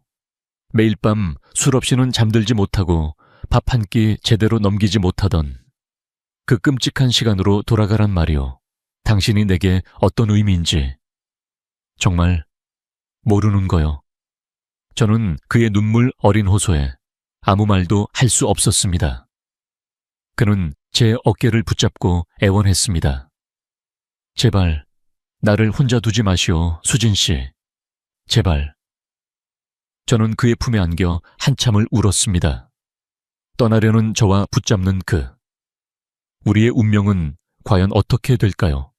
매일 밤 술 없이는 잠들지 못하고 밥 한 끼 제대로 넘기지 못하던 그 끔찍한 시간으로 돌아가란 말이오. 당신이 내게 어떤 의미인지 정말 모르는 거요. 저는 그의 눈물 어린 호소에 아무 말도 할 수 없었습니다. 그는 제 어깨를 붙잡고 애원했습니다. 제발 나를 혼자 두지 마시오, 수진 씨. 제발. 저는 그의 품에 안겨 한참을 울었습니다. 떠나려는 저와 붙잡는 그. 우리의 운명은 과연 어떻게 될까요?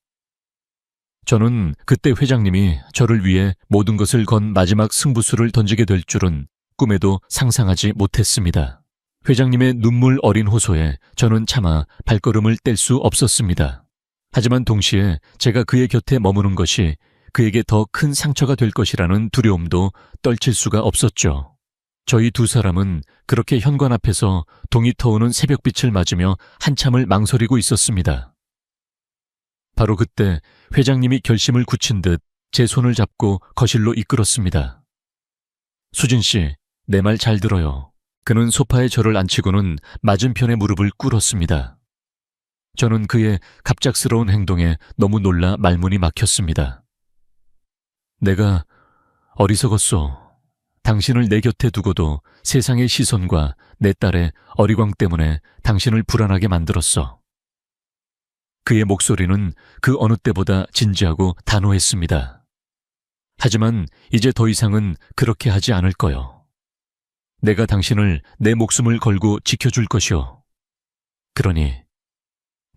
저는 그때 회장님이 저를 위해 모든 것을 건 마지막 승부수를 던지게 될 줄은 꿈에도 상상하지 못했습니다. 회장님의 눈물 어린 호소에 저는 차마 발걸음을 뗄 수 없었습니다. 하지만 동시에 제가 그의 곁에 머무는 것이 그에게 더 큰 상처가 될 것이라는 두려움도 떨칠 수가 없었죠. 저희 두 사람은 그렇게 현관 앞에서 동이 터오는 새벽빛을 맞으며 한참을 망설이고 있었습니다. 바로 그때 회장님이 결심을 굳힌 듯 제 손을 잡고 거실로 이끌었습니다. 수진 씨, 내 말 잘 들어요. 그는 소파에 저를 앉히고는 맞은편에 무릎을 꿇었습니다. 저는 그의 갑작스러운 행동에 너무 놀라 말문이 막혔습니다. 내가 어리석었소. 당신을 내 곁에 두고도 세상의 시선과 내 딸의 어리광 때문에 당신을 불안하게 만들었어. 그의 목소리는 그 어느 때보다 진지하고 단호했습니다. 하지만 이제 더 이상은 그렇게 하지 않을 거요. 내가 당신을 내 목숨을 걸고 지켜줄 것이오. 그러니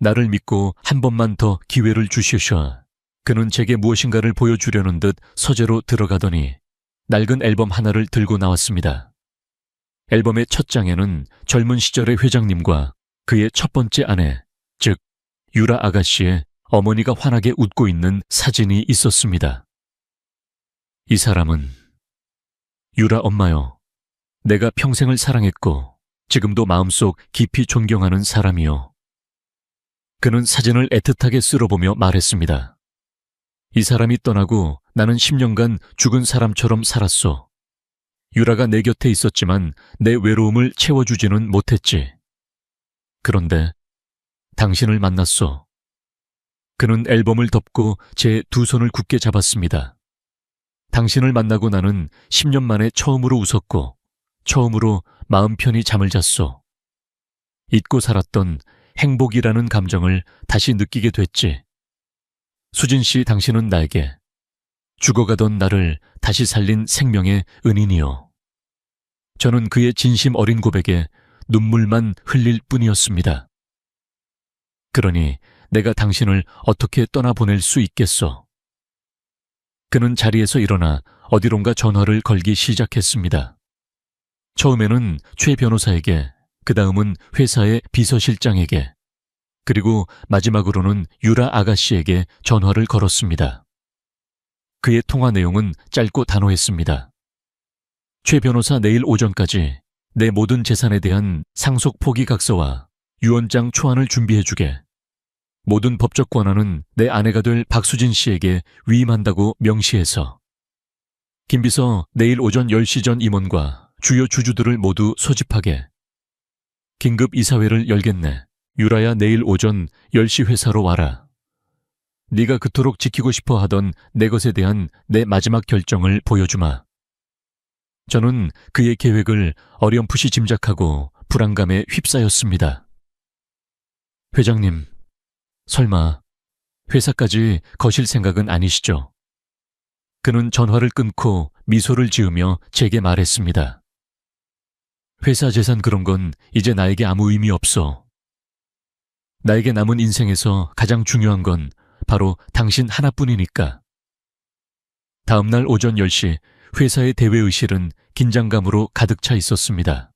나를 믿고 한 번만 더 기회를 주시오셔. 그는 제게 무엇인가를 보여주려는 듯 서재로 들어가더니 낡은 앨범 하나를 들고 나왔습니다. 앨범의 첫 장에는 젊은 시절의 회장님과 그의 첫 번째 아내, 즉 유라 아가씨의 어머니가 환하게 웃고 있는 사진이 있었습니다. 이 사람은 유라 엄마요. 내가 평생을 사랑했고 지금도 마음속 깊이 존경하는 사람이요. 그는 사진을 애틋하게 쓸어보며 말했습니다. 이 사람이 떠나고 나는 10년간 죽은 사람처럼 살았소. 유라가 내 곁에 있었지만 내 외로움을 채워주지는 못했지. 그런데 당신을 만났소. 그는 앨범을 덮고 제 두 손을 굳게 잡았습니다. 당신을 만나고 나는 10년 만에 처음으로 웃었고 처음으로 마음 편히 잠을 잤소. 잊고 살았던 행복이라는 감정을 다시 느끼게 됐지. 수진 씨, 당신은 나에게 죽어가던 나를 다시 살린 생명의 은인이요. 저는 그의 진심 어린 고백에 눈물만 흘릴 뿐이었습니다. 그러니 내가 당신을 어떻게 떠나보낼 수 있겠소? 그는 자리에서 일어나 어디론가 전화를 걸기 시작했습니다. 처음에는 최 변호사에게, 그 다음은 회사의 비서실장에게, 그리고 마지막으로는 유라 아가씨에게 전화를 걸었습니다. 그의 통화 내용은 짧고 단호했습니다. 최 변호사, 내일 오전까지 내 모든 재산에 대한 상속 포기각서와 유언장 초안을 준비해주게. 모든 법적 권한은 내 아내가 될 박수진 씨에게 위임한다고 명시해서. 김비서, 내일 오전 10시 전 임원과 주요 주주들을 모두 소집하게. 긴급 이사회를 열겠네. 유라야, 내일 오전 10시 회사로 와라. 네가 그토록 지키고 싶어 하던 내 것에 대한 내 마지막 결정을 보여주마. 저는 그의 계획을 어렴풋이 짐작하고 불안감에 휩싸였습니다. 회장님, 설마 회사까지 거실 생각은 아니시죠? 그는 전화를 끊고 미소를 지으며 제게 말했습니다. 회사 재산 그런 건 이제 나에게 아무 의미 없어. 나에게 남은 인생에서 가장 중요한 건 바로 당신 하나뿐이니까. 다음날 오전 10시 회사의 대회의실은 긴장감으로 가득 차 있었습니다.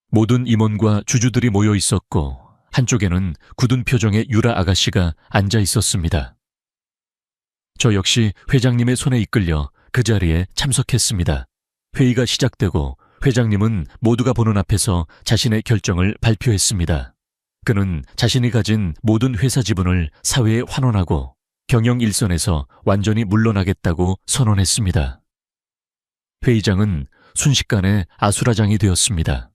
모든 임원과 주주들이 모여 있었고 한쪽에는 굳은 표정의 유라 아가씨가 앉아 있었습니다. 저 역시 회장님의 손에 이끌려 그 자리에 참석했습니다. 회의가 시작되고 회장님은 모두가 보는 앞에서 자신의 결정을 발표했습니다. 그는 자신이 가진 모든 회사 지분을 사회에 환원하고 경영 일선에서 완전히 물러나겠다고 선언했습니다. 회의장은 순식간에 아수라장이 되었습니다.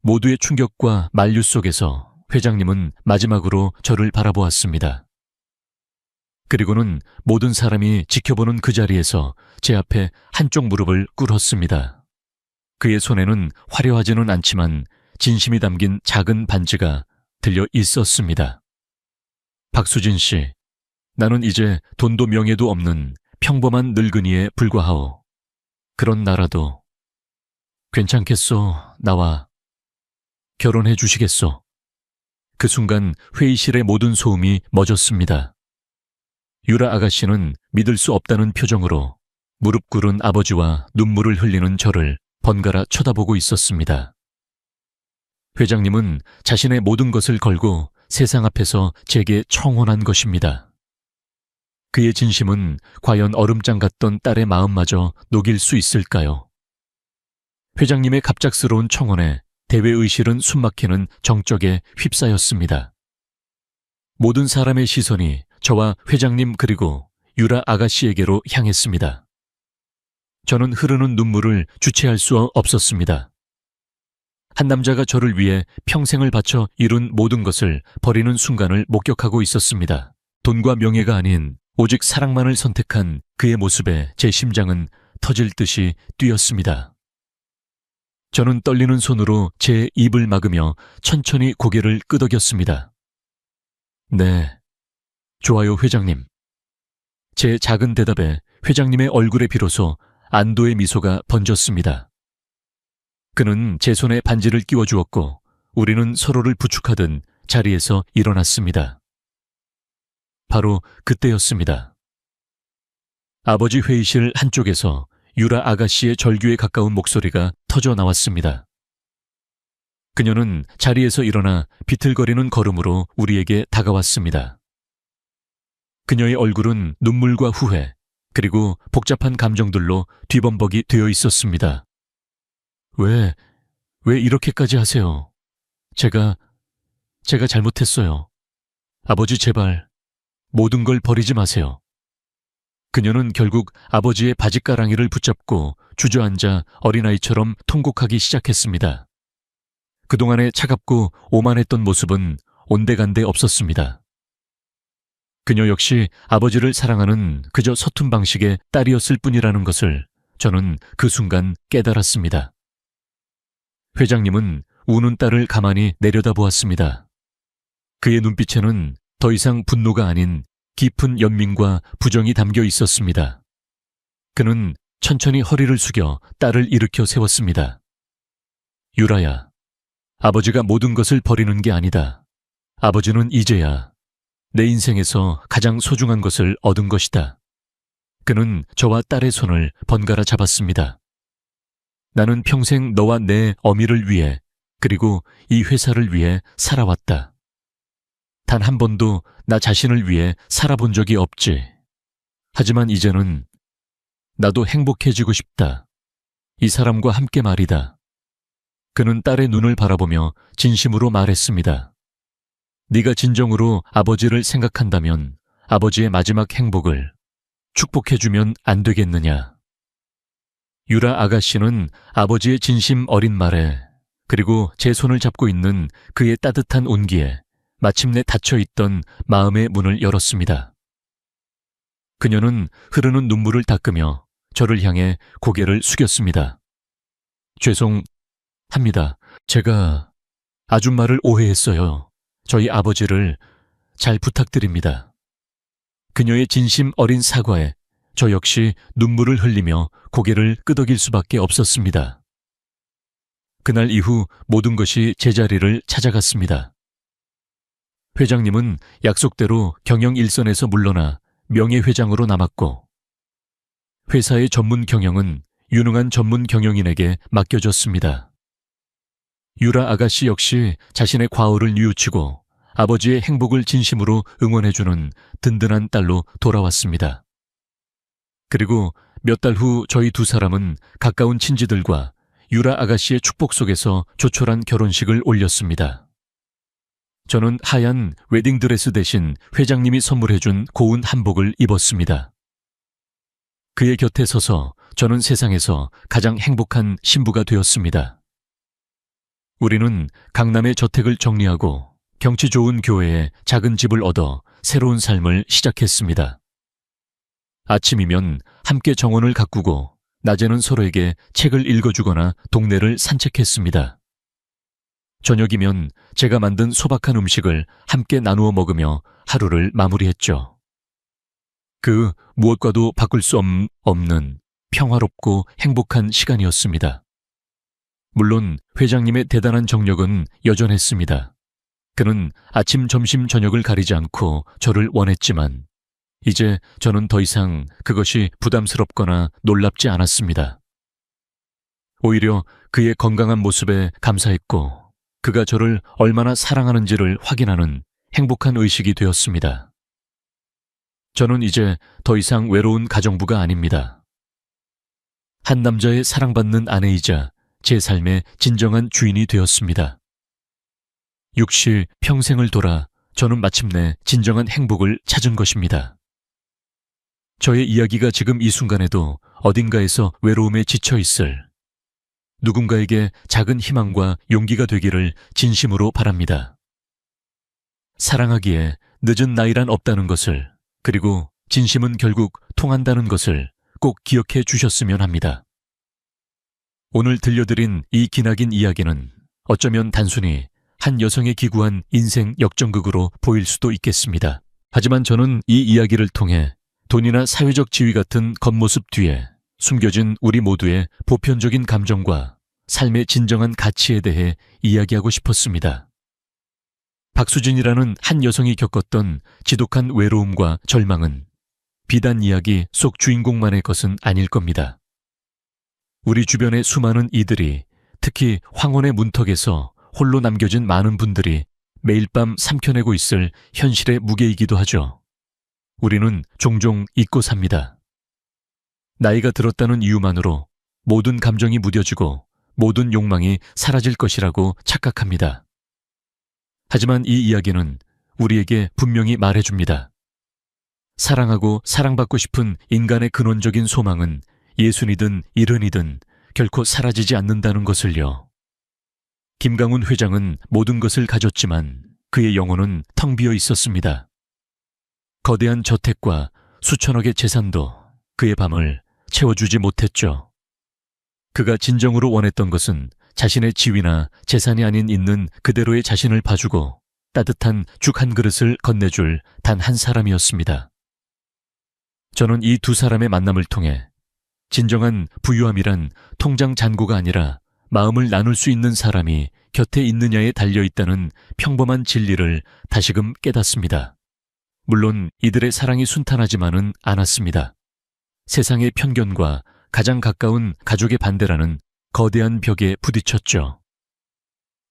모두의 충격과 만류 속에서 회장님은 마지막으로 저를 바라보았습니다. 그리고는 모든 사람이 지켜보는 그 자리에서 제 앞에 한쪽 무릎을 꿇었습니다. 그의 손에는 화려하지는 않지만 진심이 담긴 작은 반지가 들려 있었습니다. 박수진 씨, 나는 이제 돈도 명예도 없는 평범한 늙은이에 불과하오. 그런 나라도 괜찮겠소? 나와 결혼해 주시겠소? 그 순간 회의실의 모든 소음이 멎었습니다. 유라 아가씨는 믿을 수 없다는 표정으로 무릎 꿇은 아버지와 눈물을 흘리는 저를 번갈아 쳐다보고 있었습니다. 회장님은 자신의 모든 것을 걸고 세상 앞에서 제게 청혼한 것입니다. 그의 진심은 과연 얼음장 같던 딸의 마음마저 녹일 수 있을까요? 회장님의 갑작스러운 청혼에 대회의실은 숨막히는 정적에 휩싸였습니다. 모든 사람의 시선이 저와 회장님 그리고 유라 아가씨에게로 향했습니다. 저는 흐르는 눈물을 주체할 수 없었습니다. 한 남자가 저를 위해 평생을 바쳐 이룬 모든 것을 버리는 순간을 목격하고 있었습니다. 돈과 명예가 아닌 오직 사랑만을 선택한 그의 모습에 제 심장은 터질 듯이 뛰었습니다. 저는 떨리는 손으로 제 입을 막으며 천천히 고개를 끄덕였습니다. 네, 좋아요, 회장님. 제 작은 대답에 회장님의 얼굴에 비로소 안도의 미소가 번졌습니다. 그는 제 손에 반지를 끼워주었고 우리는 서로를 부축하듯 자리에서 일어났습니다. 바로 그때였습니다. 아버지 회의실 한쪽에서 유라 아가씨의 절규에 가까운 목소리가 터져 나왔습니다. 그녀는 자리에서 일어나 비틀거리는 걸음으로 우리에게 다가왔습니다. 그녀의 얼굴은 눈물과 후회, 그리고 복잡한 감정들로 뒤범벅이 되어 있었습니다. 왜, 왜 이렇게까지 하세요? 제가 잘못했어요. 아버지 제발 모든 걸 버리지 마세요. 그녀는 결국 아버지의 바짓가랑이를 붙잡고 주저앉아 어린아이처럼 통곡하기 시작했습니다. 그동안의 차갑고 오만했던 모습은 온데간데 없었습니다. 그녀 역시 아버지를 사랑하는 그저 서툰 방식의 딸이었을 뿐이라는 것을 저는 그 순간 깨달았습니다. 회장님은 우는 딸을 가만히 내려다보았습니다. 그의 눈빛에는 더 이상 분노가 아닌 깊은 연민과 부정이 담겨 있었습니다. 그는 천천히 허리를 숙여 딸을 일으켜 세웠습니다. 유라야, 아버지가 모든 것을 버리는 게 아니다. 아버지는 이제야 내 인생에서 가장 소중한 것을 얻은 것이다. 그는 저와 딸의 손을 번갈아 잡았습니다. 나는 평생 너와 내 어미를 위해 그리고 이 회사를 위해 살아왔다. 단 한 번도 나 자신을 위해 살아본 적이 없지. 하지만 이제는 나도 행복해지고 싶다. 이 사람과 함께 말이다. 그는 딸의 눈을 바라보며 진심으로 말했습니다. 네가 진정으로 아버지를 생각한다면 아버지의 마지막 행복을 축복해주면 안 되겠느냐. 유라 아가씨는 아버지의 진심 어린 말에 그리고 제 손을 잡고 있는 그의 따뜻한 온기에 마침내 닫혀있던 마음의 문을 열었습니다. 그녀는 흐르는 눈물을 닦으며 저를 향해 고개를 숙였습니다. 죄송합니다. 제가 아줌마를 오해했어요. 저희 아버지를 잘 부탁드립니다. 그녀의 진심 어린 사과에 저 역시 눈물을 흘리며 고개를 끄덕일 수밖에 없었습니다. 그날 이후 모든 것이 제자리를 찾아갔습니다. 회장님은 약속대로 경영 일선에서 물러나 명예회장으로 남았고 회사의 전문 경영은 유능한 전문 경영인에게 맡겨졌습니다. 유라 아가씨 역시 자신의 과오를 뉘우치고 아버지의 행복을 진심으로 응원해주는 든든한 딸로 돌아왔습니다. 그리고 몇 달 후 저희 두 사람은 가까운 친지들과 유라 아가씨의 축복 속에서 조촐한 결혼식을 올렸습니다. 저는 하얀 웨딩드레스 대신 회장님이 선물해준 고운 한복을 입었습니다. 그의 곁에 서서 저는 세상에서 가장 행복한 신부가 되었습니다. 우리는 강남의 저택을 정리하고 경치 좋은 교회에 작은 집을 얻어 새로운 삶을 시작했습니다. 아침이면 함께 정원을 가꾸고 낮에는 서로에게 책을 읽어주거나 동네를 산책했습니다. 저녁이면 제가 만든 소박한 음식을 함께 나누어 먹으며 하루를 마무리했죠. 그 무엇과도 바꿀 수 없는 평화롭고 행복한 시간이었습니다. 물론 회장님의 대단한 정력은 여전했습니다. 그는 아침, 점심, 저녁을 가리지 않고 저를 원했지만 이제 저는 더 이상 그것이 부담스럽거나 놀랍지 않았습니다. 오히려 그의 건강한 모습에 감사했고 그가 저를 얼마나 사랑하는지를 확인하는 행복한 의식이 되었습니다. 저는 이제 더 이상 외로운 가정부가 아닙니다. 한 남자의 사랑받는 아내이자 제 삶의 진정한 주인이 되었습니다. 육시 평생을 돌아 저는 마침내 진정한 행복을 찾은 것입니다. 저의 이야기가 지금 이 순간에도 어딘가에서 외로움에 지쳐 있을 누군가에게 작은 희망과 용기가 되기를 진심으로 바랍니다. 사랑하기에 늦은 나이란 없다는 것을, 그리고 진심은 결국 통한다는 것을 꼭 기억해 주셨으면 합니다. 오늘 들려드린 이 기나긴 이야기는 어쩌면 단순히 한 여성의 기구한 인생 역전극으로 보일 수도 있겠습니다. 하지만 저는 이 이야기를 통해 돈이나 사회적 지위 같은 겉모습 뒤에 숨겨진 우리 모두의 보편적인 감정과 삶의 진정한 가치에 대해 이야기하고 싶었습니다. 박수진이라는 한 여성이 겪었던 지독한 외로움과 절망은 비단 이야기 속 주인공만의 것은 아닐 겁니다. 우리 주변의 수많은 이들이, 특히 황혼의 문턱에서 홀로 남겨진 많은 분들이 매일 밤 삼켜내고 있을 현실의 무게이기도 하죠. 우리는 종종 잊고 삽니다. 나이가 들었다는 이유만으로 모든 감정이 무뎌지고 모든 욕망이 사라질 것이라고 착각합니다. 하지만 이 이야기는 우리에게 분명히 말해줍니다. 사랑하고 사랑받고 싶은 인간의 근원적인 소망은 예순이든 일흔이든 결코 사라지지 않는다는 것을요. 김강훈 회장은 모든 것을 가졌지만 그의 영혼은 텅 비어 있었습니다. 거대한 저택과 수천억의 재산도 그의 밤을 채워주지 못했죠. 그가 진정으로 원했던 것은 자신의 지위나 재산이 아닌 있는 그대로의 자신을 봐주고 따뜻한 죽 한 그릇을 건네줄 단 한 사람이었습니다. 저는 이 두 사람의 만남을 통해 진정한 부유함이란 통장 잔고가 아니라 마음을 나눌 수 있는 사람이 곁에 있느냐에 달려있다는 평범한 진리를 다시금 깨닫습니다. 물론 이들의 사랑이 순탄하지만은 않았습니다. 세상의 편견과 가장 가까운 가족의 반대라는 거대한 벽에 부딪혔죠.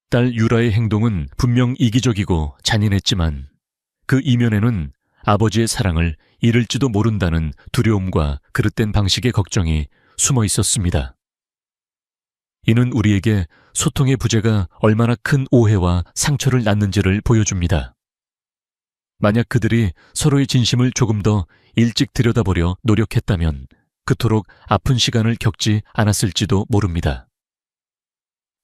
딸 유라의 행동은 분명 이기적이고 잔인했지만 그 이면에는 아버지의 사랑을 잃을지도 모른다는 두려움과 그릇된 방식의 걱정이 숨어 있었습니다. 이는 우리에게 소통의 부재가 얼마나 큰 오해와 상처를 낳는지를 보여줍니다. 만약 그들이 서로의 진심을 조금 더 일찍 들여다보려 노력했다면 그토록 아픈 시간을 겪지 않았을지도 모릅니다.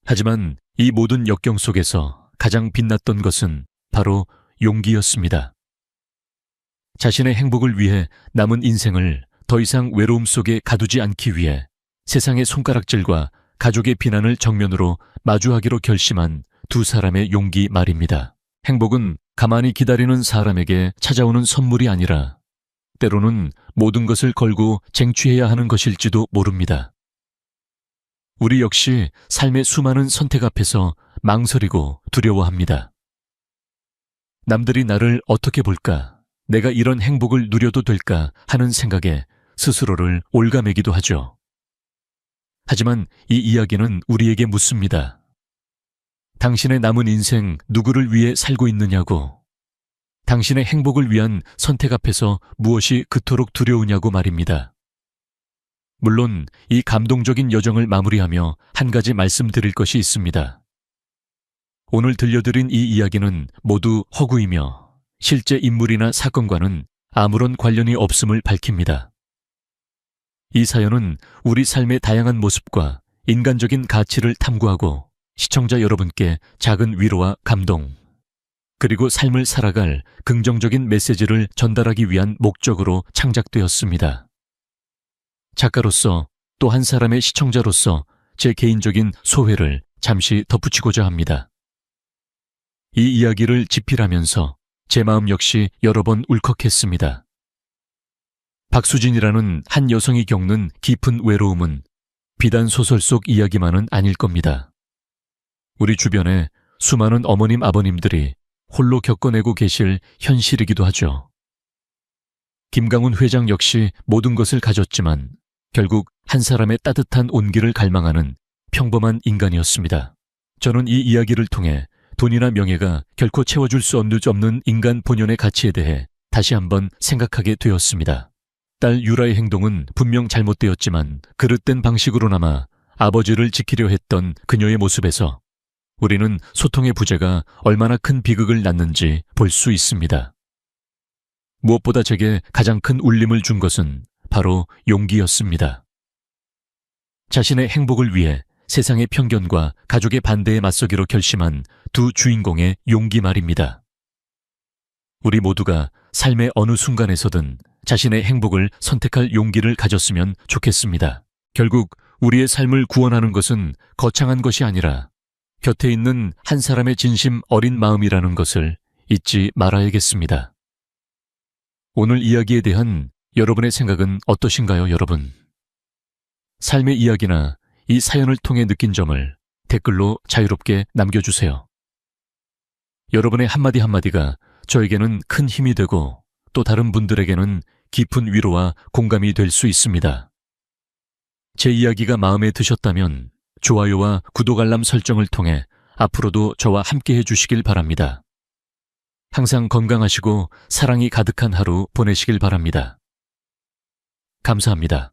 하지만 이 모든 역경 속에서 가장 빛났던 것은 바로 용기였습니다. 자신의 행복을 위해 남은 인생을 더 이상 외로움 속에 가두지 않기 위해 세상의 손가락질과 가족의 비난을 정면으로 마주하기로 결심한 두 사람의 용기 말입니다. 행복은 가만히 기다리는 사람에게 찾아오는 선물이 아니라 때로는 모든 것을 걸고 쟁취해야 하는 것일지도 모릅니다. 우리 역시 삶의 수많은 선택 앞에서 망설이고 두려워합니다. 남들이 나를 어떻게 볼까? 내가 이런 행복을 누려도 될까 하는 생각에 스스로를 올가매기도 하죠. 하지만 이 이야기는 우리에게 묻습니다. 당신의 남은 인생 누구를 위해 살고 있느냐고, 당신의 행복을 위한 선택 앞에서 무엇이 그토록 두려우냐고 말입니다. 물론 이 감동적인 여정을 마무리하며 한 가지 말씀드릴 것이 있습니다. 오늘 들려드린 이 이야기는 모두 허구이며 실제 인물이나 사건과는 아무런 관련이 없음을 밝힙니다. 이 사연은 우리 삶의 다양한 모습과 인간적인 가치를 탐구하고 시청자 여러분께 작은 위로와 감동, 그리고 삶을 살아갈 긍정적인 메시지를 전달하기 위한 목적으로 창작되었습니다. 작가로서 또 한 사람의 시청자로서 제 개인적인 소회를 잠시 덧붙이고자 합니다. 이 이야기를 집필하면서 제 마음 역시 여러 번 울컥했습니다. 박수진이라는 한 여성이 겪는 깊은 외로움은 비단 소설 속 이야기만은 아닐 겁니다. 우리 주변에 수많은 어머님 아버님들이 홀로 겪어내고 계실 현실이기도 하죠. 김강훈 회장 역시 모든 것을 가졌지만 결국 한 사람의 따뜻한 온기를 갈망하는 평범한 인간이었습니다. 저는 이 이야기를 통해 돈이나 명예가 결코 채워줄 수 없는 인간 본연의 가치에 대해 다시 한번 생각하게 되었습니다. 딸 유라의 행동은 분명 잘못되었지만 그릇된 방식으로나마 아버지를 지키려 했던 그녀의 모습에서 우리는 소통의 부재가 얼마나 큰 비극을 낳는지 볼 수 있습니다. 무엇보다 제게 가장 큰 울림을 준 것은 바로 용기였습니다. 자신의 행복을 위해 세상의 편견과 가족의 반대에 맞서기로 결심한 두 주인공의 용기 말입니다. 우리 모두가 삶의 어느 순간에서든 자신의 행복을 선택할 용기를 가졌으면 좋겠습니다. 결국 우리의 삶을 구원하는 것은 거창한 것이 아니라 곁에 있는 한 사람의 진심 어린 마음이라는 것을 잊지 말아야겠습니다. 오늘 이야기에 대한 여러분의 생각은 어떠신가요, 여러분? 삶의 이야기나 이 사연을 통해 느낀 점을 댓글로 자유롭게 남겨주세요. 여러분의 한마디 한마디가 저에게는 큰 힘이 되고 또 다른 분들에게는 깊은 위로와 공감이 될 수 있습니다. 제 이야기가 마음에 드셨다면 좋아요와 구독 알람 설정을 통해 앞으로도 저와 함께 해주시길 바랍니다. 항상 건강하시고 사랑이 가득한 하루 보내시길 바랍니다. 감사합니다.